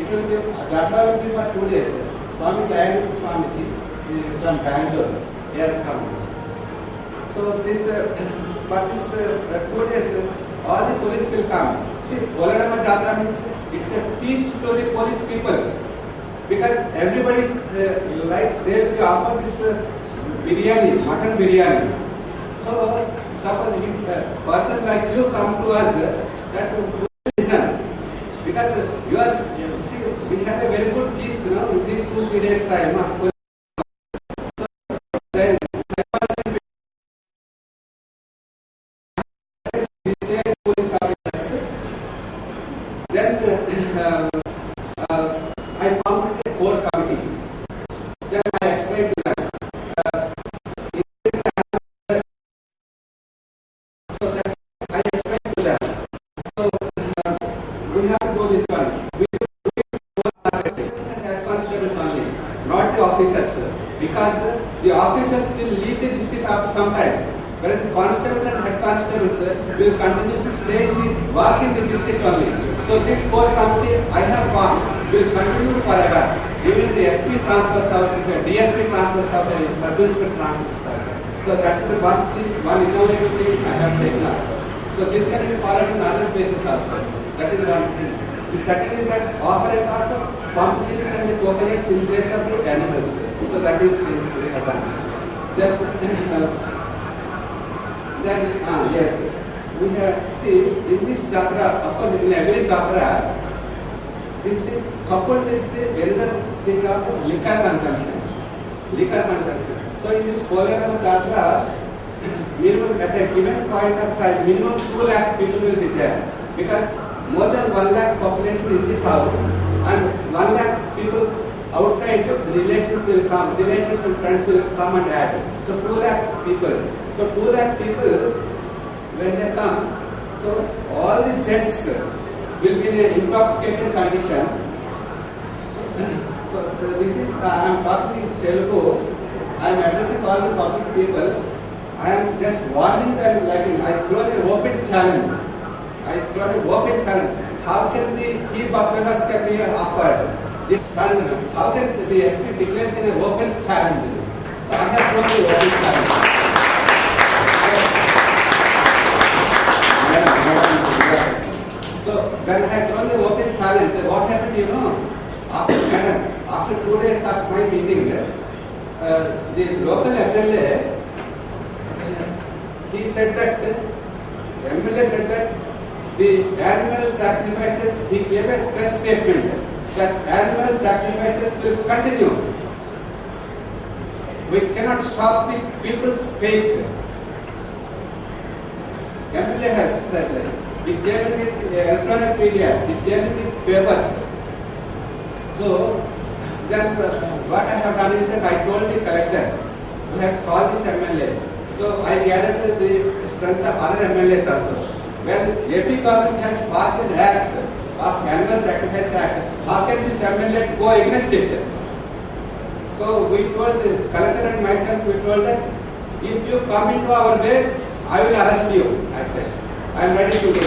It will be, Jatra will be for 2 days. Swami Gauri Swamiji from Bangalore, he has come. So this, for this 2 days, all the police will come. See, Kolerama Jatra means It's a feast to the police people because everybody likes, they will offer this biryani, mutton biryani. So suppose if a person like you come to us, that would listen because you are, we have a very good peace, in these 2-3 days time. Then I formed a core committee. Then I explained to them. So that's, I explained to them. So we have to do this one. We do it for head constables only, not the officers, because the officers will leave the district after some time. Whereas the constables and head constables will continuously stay in the work in the district only. So this core committee I have formed will continue forever. Even the SP transfers out, DSP transfers out, and sub-inspector transfers out. So that's the one innovative thing I have taken up. So this can be followed in other places also. That is one thing. The second is that offer a part of pumpkins and the coconuts in place of the animals. So that is we have done. Then yes, we have, see, in this jatra, of course in every jatra, this is coupled with the another thing of liquor consumption. So in this Koleram jatra, minimum at a given point of time, minimum 2 lakh people will be there because more than 1 lakh population in the town and 1 lakh people outside, the relations will come, relations and friends will come and add. So 2 lakh people. So 2 lakh people, when they come, so all the jets will be in an intoxicated condition. So this is, I am talking in Telugu, I am addressing all the public people. I am just warning them, like I throw an open challenge. How can the key buffaloes can be offered? How can the SP declare an open challenge? So I have thrown the open challenge. So when I had thrown the open challenge, what happened, after 2 days of my meeting, the local MLA, he said that, the animal sacrifices, he gave a press statement that animal sacrifices will continue. We cannot stop the people's faith. MLA has said that. It came in the electronic media, it came in the papers. So, then what I have done is that I told the collector, we have called this MLA. So, I gathered the strength of other MLAs also. When AP government has passed an act of Animal Sacrifice Act, how can this MLA go against it? So, we told the collector and myself, we told that if you come into our way, I will arrest you. I said, I am ready to do it.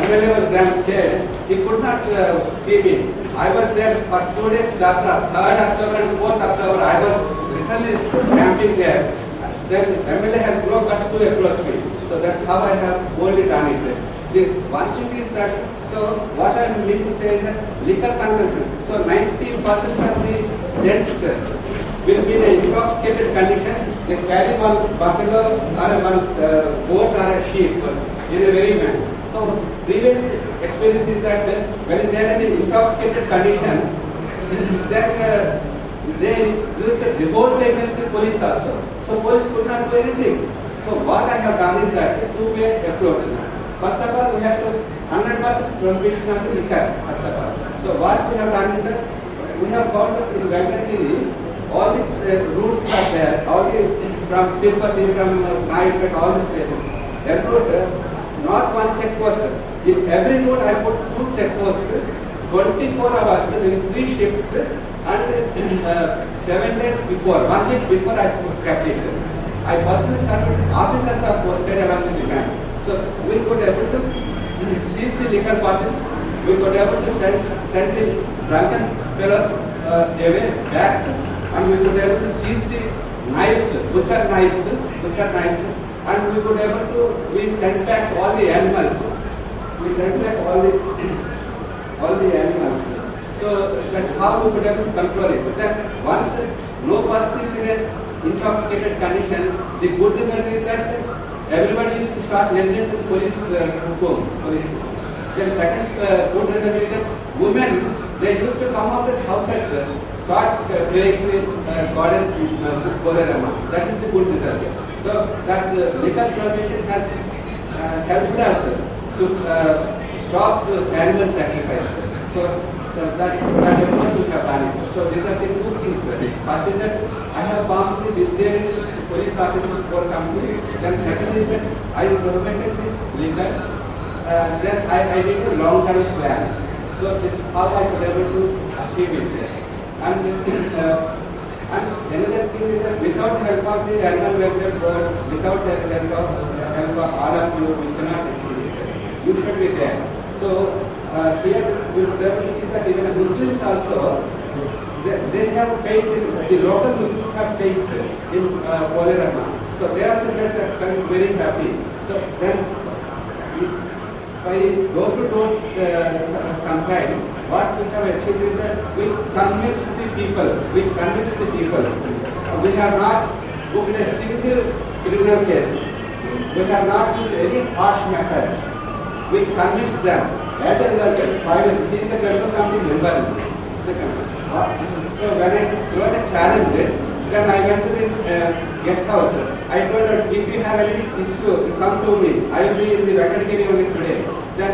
MLA was damn scared. He could not see me. I was there for 2 days, 3rd October and 4th October. I was literally camping there. Then MLA has no guts to approach me. So that's how I have boldly done it. The one thing is that, so what I need to say is that liquor consumption. So 90% of the gents will be in an intoxicated condition. They carry one buffalo or one goat or a sheep in a very man. So previous experience is that when they are in an intoxicated condition, then they used to revolt against the police also. So police could not do anything. So what I have done is that two-way approach. First of all, we have to 100% prohibition of the liquor. First of all. So what we have done is that we have found that in Venkatagiri, all these routes are there. All the from Tirupati, from Nayapet, all these places. Every route, not one check post. In every route, I put 2 check posts, 24 hours in 3 shifts, and 7 days before, 1 week before I kept it. I personally started, officers are posted along the demand. So we could able to seize the liquor bottles, we could able to send the drunken fellows away back, and we could able to seize the knives, butcher knives, and we could able to, we sent back all the animals. We sent back all the animals. So that's how we could able to control it. But then once no person is in an intoxicated condition, the good result is that everybody used to start listening to the police police. Then second good result is that women, they used to come out of houses, start praying the goddess Dussehra. That is the good result. So that legal prohibition has helped us to stop animal sacrifice. So that approach we have done. So these are the two things. First is that I have found the vegetarian police officers for company. Then second is that I implemented this legal. Then I did a long-term plan. So this is how I could able to achieve it. And another thing is that without help of the animal welfare board, without the help of all of you, we cannot achieve it. You should be there. So here we would able to see that even Muslims also, they have faith in, the local Muslims have faith in Dussehra. So they also said that I'm very happy. So then by door-to-door campaign, what we have achieved is that we convinced the people. We have not booked a single criminal case. We have not used any harsh method. We convinced them. As a result, he is a member company member. So when I got a challenge, then I went to the guest house. I told her, if you have any issue, you come to me. I will be in the Vakadagiri only today. Then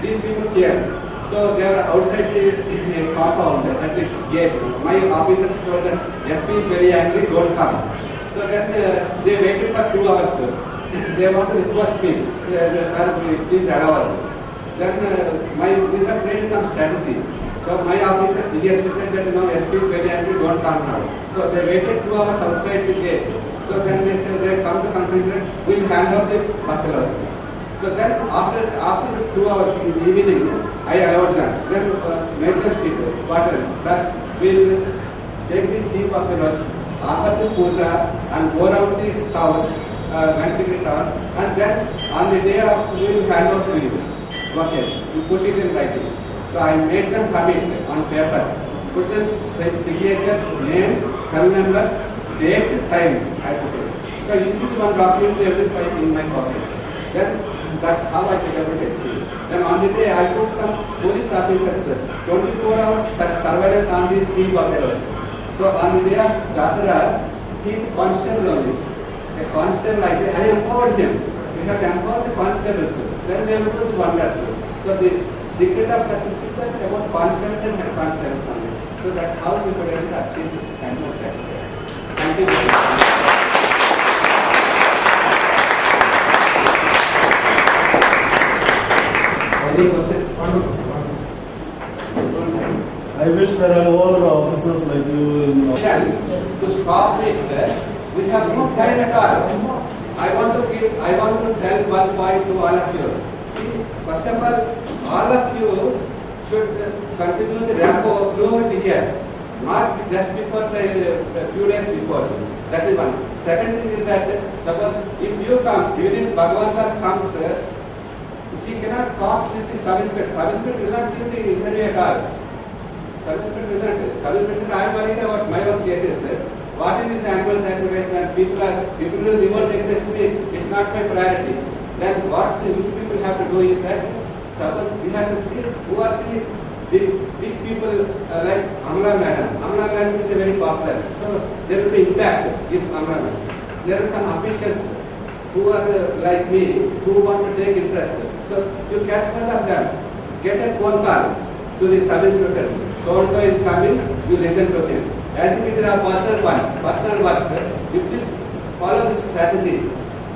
these people came. So they were outside the compound at the gate. My officers told them, SP is very angry, don't come. So then they waited for 2 hours. They want to request me, sir, please allow us. Then we have created some strategy. So my officer, DSP said that SP is very angry, don't come now. So they waited 2 hours outside the gate. So then they said they come to conclusion that we'll hand out the buffaloes. So then after 2 hours in the evening, I allowed them. Then made them sit. Sir, we'll take the 3 buffaloes, offer the puja and go around the town, town, and then on the day of we will hand out to you. Okay, you put it in writing. So I made them commit on paper. Put the signature, name, cell number, date, time. I put it. So this is one document every time in my pocket. Then that's how I get able to achieve. Then on the day I put some police officers, 24 hours surveillance on these 3 buffaloes. So on the day of Jatra, he is a constable only. A constable like that. I empowered him. We have to empower the constables. Then they will do the wonders. So the secret of success is that about constables and head constables only. So that's how we could able to achieve this kind of sacrifice. Thank you. Any questions? I wish there are more officers like you in. To stop it, we have no time at all. I want to tell one point to all of you. See, first of all of you should continue the rapport throughout the year, not just before the few days before. That is one. Second thing is that suppose if you come, even if Bhagavan Das comes, he cannot talk with the sub-inspector. Sub-inspector will not give the interview at all. Sub-inspector will not. Sub-inspector, I am worried about my own cases. What is this animal sacrifice when people will remote request me, it's not my priority. Then what we people have to do is that suppose we have to see who are the big people like Amla Madam. Amla Madam is very popular. So there will be impact in Amla Madam. There are some officials who are like me who want to take interest. So you catch hold of them. Get a phone call to the sub-inspector. So and so is coming, you listen to him. As if it is a personal work, you please follow this strategy.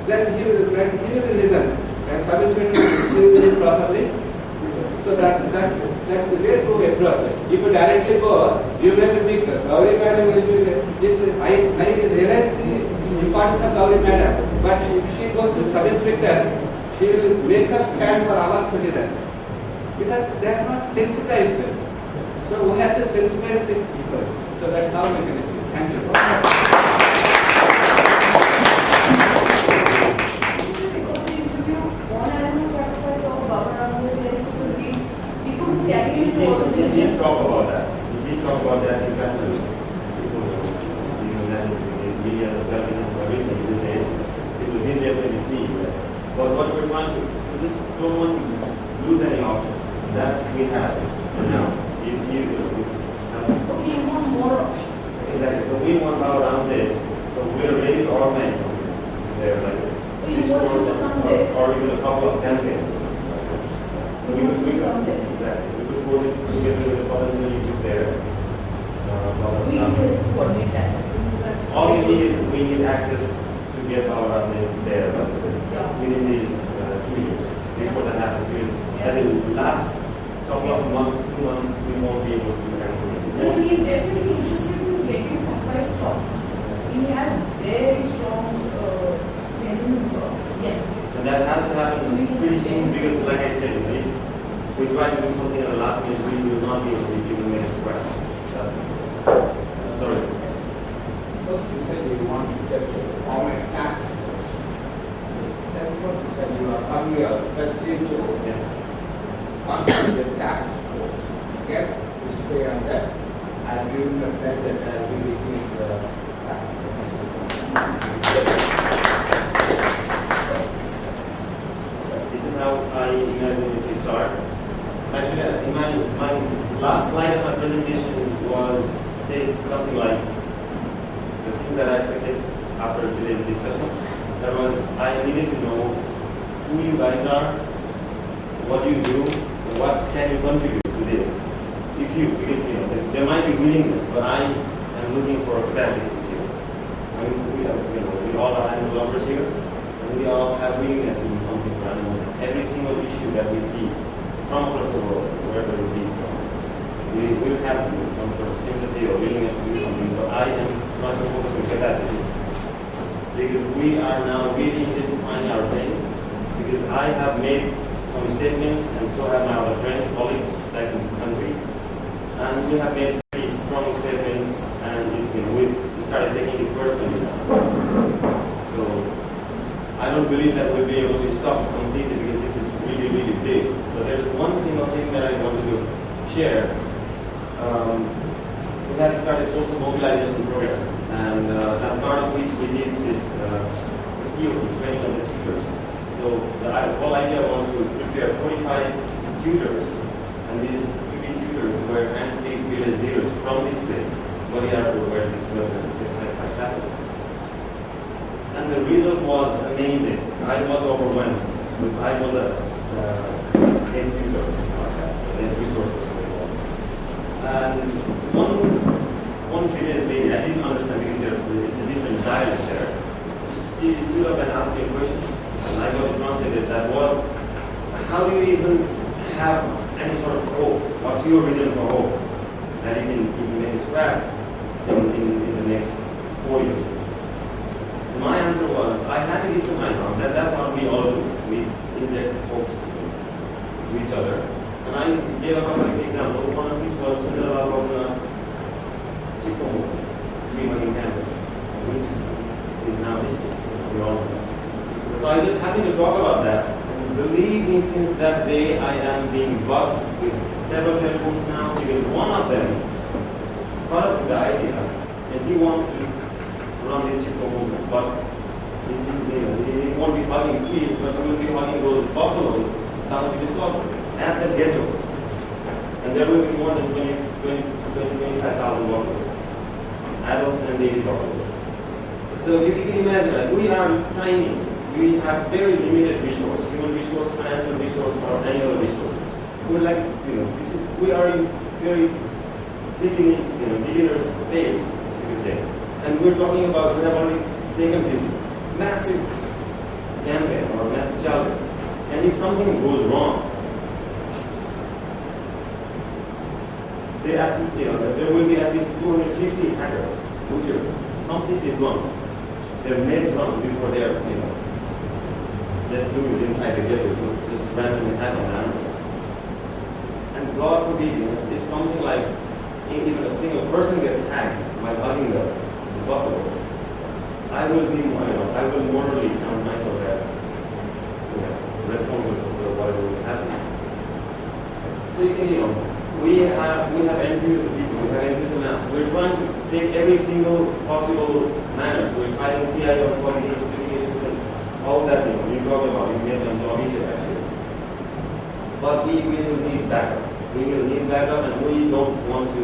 Then he will listen. And sub-inspector will listen properly. So that's the way to approach. If you directly go, you may be big. Gauri Madam will be this. I realize the importance of Gauri Madam, but if she goes to sub-inspector, she will make us stand for hours together because they are not sensitized. So we have to sensitize the people. So that's how we can achieve. Thank you. trying to, we just don't want to lose any options that we have now. Okay, you want more options. Exactly. So we want our round there. So we're ready to organize something there, like this course or even a couple of campaigns. So we come there. exactly. We could put it together with the volunteer youth there. We can coordinate that. All we need is we need access to get our round there within these 2 years before that happens. Because at the last couple of months, 2 months, we won't be able to do anything. No, he is definitely interested in getting sacrifice stopped. He has very strong sentiments for yes. And that has to happen pretty soon because, like I said, if we try to do something at the last minute, we will not be able to even make a scratch. Sorry. First, you said you want to just form a task force. That's what you said. You are coming here especially to constitute a task force. Yes, you stay on that. I'll give you the bet that I will lead the task force. This is how I imagine it to start. Actually, in my last slide of my presentation was say something like the things that I expected after today's discussion. That was I needed to know who you guys are, what you do, and what can you contribute to this. If you, because there might be willingness, but I am looking for capacities here. I mean, we all are animal lovers here, and we all have willingness to do something for animals. Every single issue that we see from across the world, wherever it be from, we will have some sort of sympathy or willingness to do something. So I am trying to focus on capacity. Because we are now really intensifying our pain. Because I have made some statements, and so have my other friends, colleagues back in the country. And we have made pretty strong statements, and we started taking it personally now. So I don't believe that we'll be able to stop completely because this is really, really big. But there's one single thing that I wanted to share. We have started social mobilization program, and as part of which we did this TOT, training of the tutors. So the whole idea was to prepare 45 tutors, and these tutors were anti village leaders from this place, Gauri Airport, where this sacrifice happens. And the result was amazing. I was overwhelmed. I was a head tutor, head resource person. And one village lady, I didn't understand because it's a different dialect there. She stood up and asked me a question, and I got it translated. That was, how do you even have any sort of hope? What's your reason for hope that you can make a scratch in the next 4 years? My answer was, I had to get some background. That's what we all do. We inject hopes to each other. And I gave a couple of examples, one of which was Sundarlal Bhavna Chikko tree hugging campaign, which is now history. We all know. So I just happened to talk about that. And believe me, since that day I am being bugged with several telephones now, because one of them brought up the idea that he wants to run this Chikko movement, but he won't be hugging trees, but he will be hugging those buffaloes down to the slaughter at the ghetto. And there will be more than 25,000 buffaloes, adults and baby buffaloes. So if you can imagine that we are tiny, we have very limited resource, human resource, financial resource, or any other resources. We're like, we are in very beginner's phase, you could say. And we're talking about, we have already taken this massive campaign or massive challenge. And if something goes wrong, there will be at least 250 hackers which are completely drunk. They're made drunk before they are, let loose inside the ghetto to just randomly hack on animals. And God forbid, if something like even a single person gets hacked by hugging the buffalo, I will morally count myself as responsible for whatever will happen. So we have envious people, we have envious mass. We're trying to take every single possible manner. We're fighting PIO, quality investigations, and all that you talk about, you get on job issue actually. But we will need backup. We will need backup, and we don't want to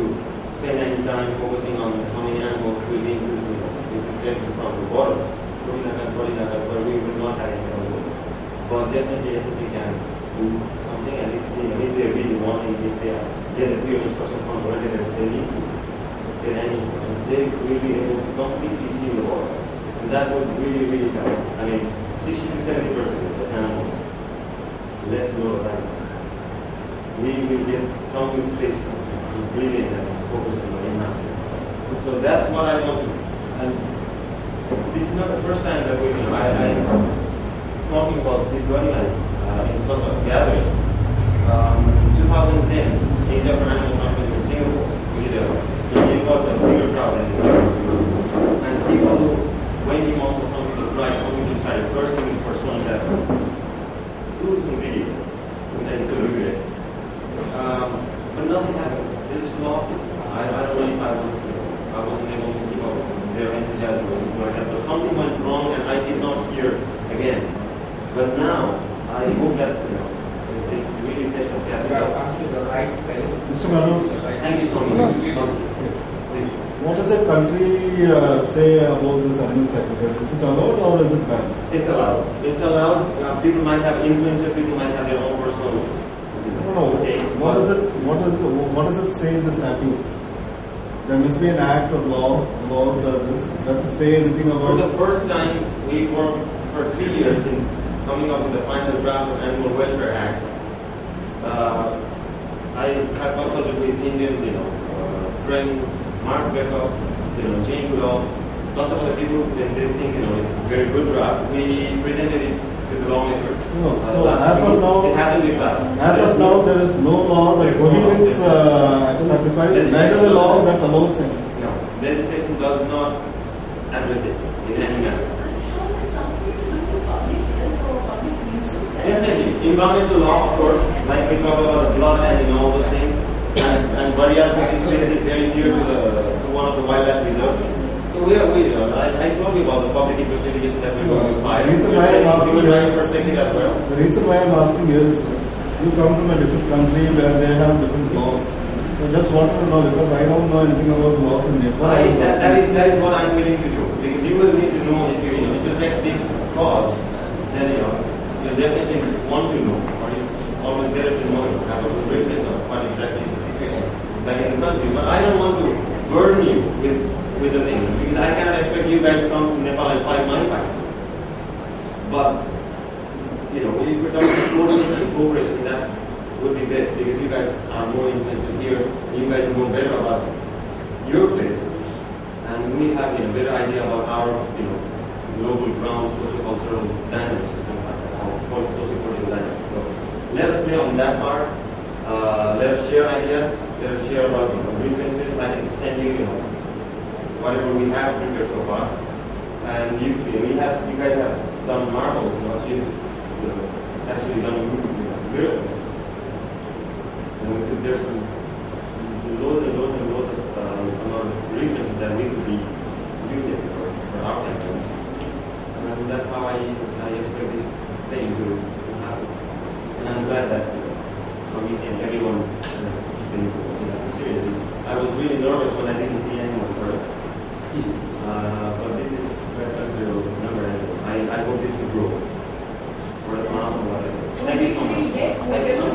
spend any time focusing on how many animals will be inflicted from the borders. Where we will not have any control. But definitely, yes, if we can do something, and if they really want, and if they get a clear instruction from wherever they need to get any instruction, they will be able to completely see the border. And that would really, really help. I mean, 60 to 70% of animals, less load of animals. We will get some space to breathe in and focus on the in-house. So that's what I want to do. And this is not the first time that I'm talking about this body in such a gathering. In 2010, Asia for Animal Conference in Singapore, it was a bigger crowd than and people went in also, some people cried, some people started cursing me for some that do some video, which I still regret. But nothing happened. They just lost it. I don't know if I wasn't able to keep up with their enthusiasm or something like that. But something went wrong and I did not hear again. But now, I hope that it really takes a care. You have come to the right place. Mr. Manoj, Thank you so much. Please. what does a country say about this animal sacrifice? Is it allowed or is it banned? It's allowed. It's allowed. People might have influence, people might have their own personal takes. What does it say in the statute? There must be an act or law about this. Does it say anything For about? the first time, we worked for 3 years in coming up with the final draft of Animal Welfare Act. I have consulted with Indian, friends, Mark Beckhoff, Jane Goodall, lots of other people, and they think, it's a very good draft. We presented it to the lawmakers. No. So as of now, it hasn't been passed. As of now, there is no law that prohibits sacrifice. Neither a law that allows it. No, legislation does not address it in any manner. I'm sure there's something to do with public health or public nuisance. Definitely. Environmental law, of course, like we talk about the blood and all those things. And Bariarpur, this place is very near to one of the wildlife reserves. So I told you about the public interest litigation that we're going to file. The reason why I'm asking human rights is- perspective as well. The reason why I'm asking is, you come from a different country where they have different laws. So just wanted to know, because I don't know anything about laws in Nepal. That is what I'm willing to do. Because you will need to know if you take this cause, then you'll definitely want to know. Or it's always better to know, have a good reference of what exactly is the situation back in the country. But I don't want to burden you with the things, because I cannot expect you guys to come to Nepal and fight my fight. But if we're talking about coordination and cooperation, that would be best, because you guys are more influential here. You guys know better about your place, and we have a better idea about our global ground socio-cultural dynamics and things like that, our socio-political dynamics. So let us play on that part. Let us share ideas. Let us share about references. I can send you whatever we have prepared so far, and you guys have done marvels, achieved, actually done miracles. There's loads and loads and loads of amount of references that we could be using for our campaigns, and that's how I expect this thing to happen. And I'm glad that Amit and everyone has been taking that seriously. I was really nervous when I didn't see anyone first. But this is a little number, and I hope this will grow for the amount of whatever. Thank you so much. Thank you so much.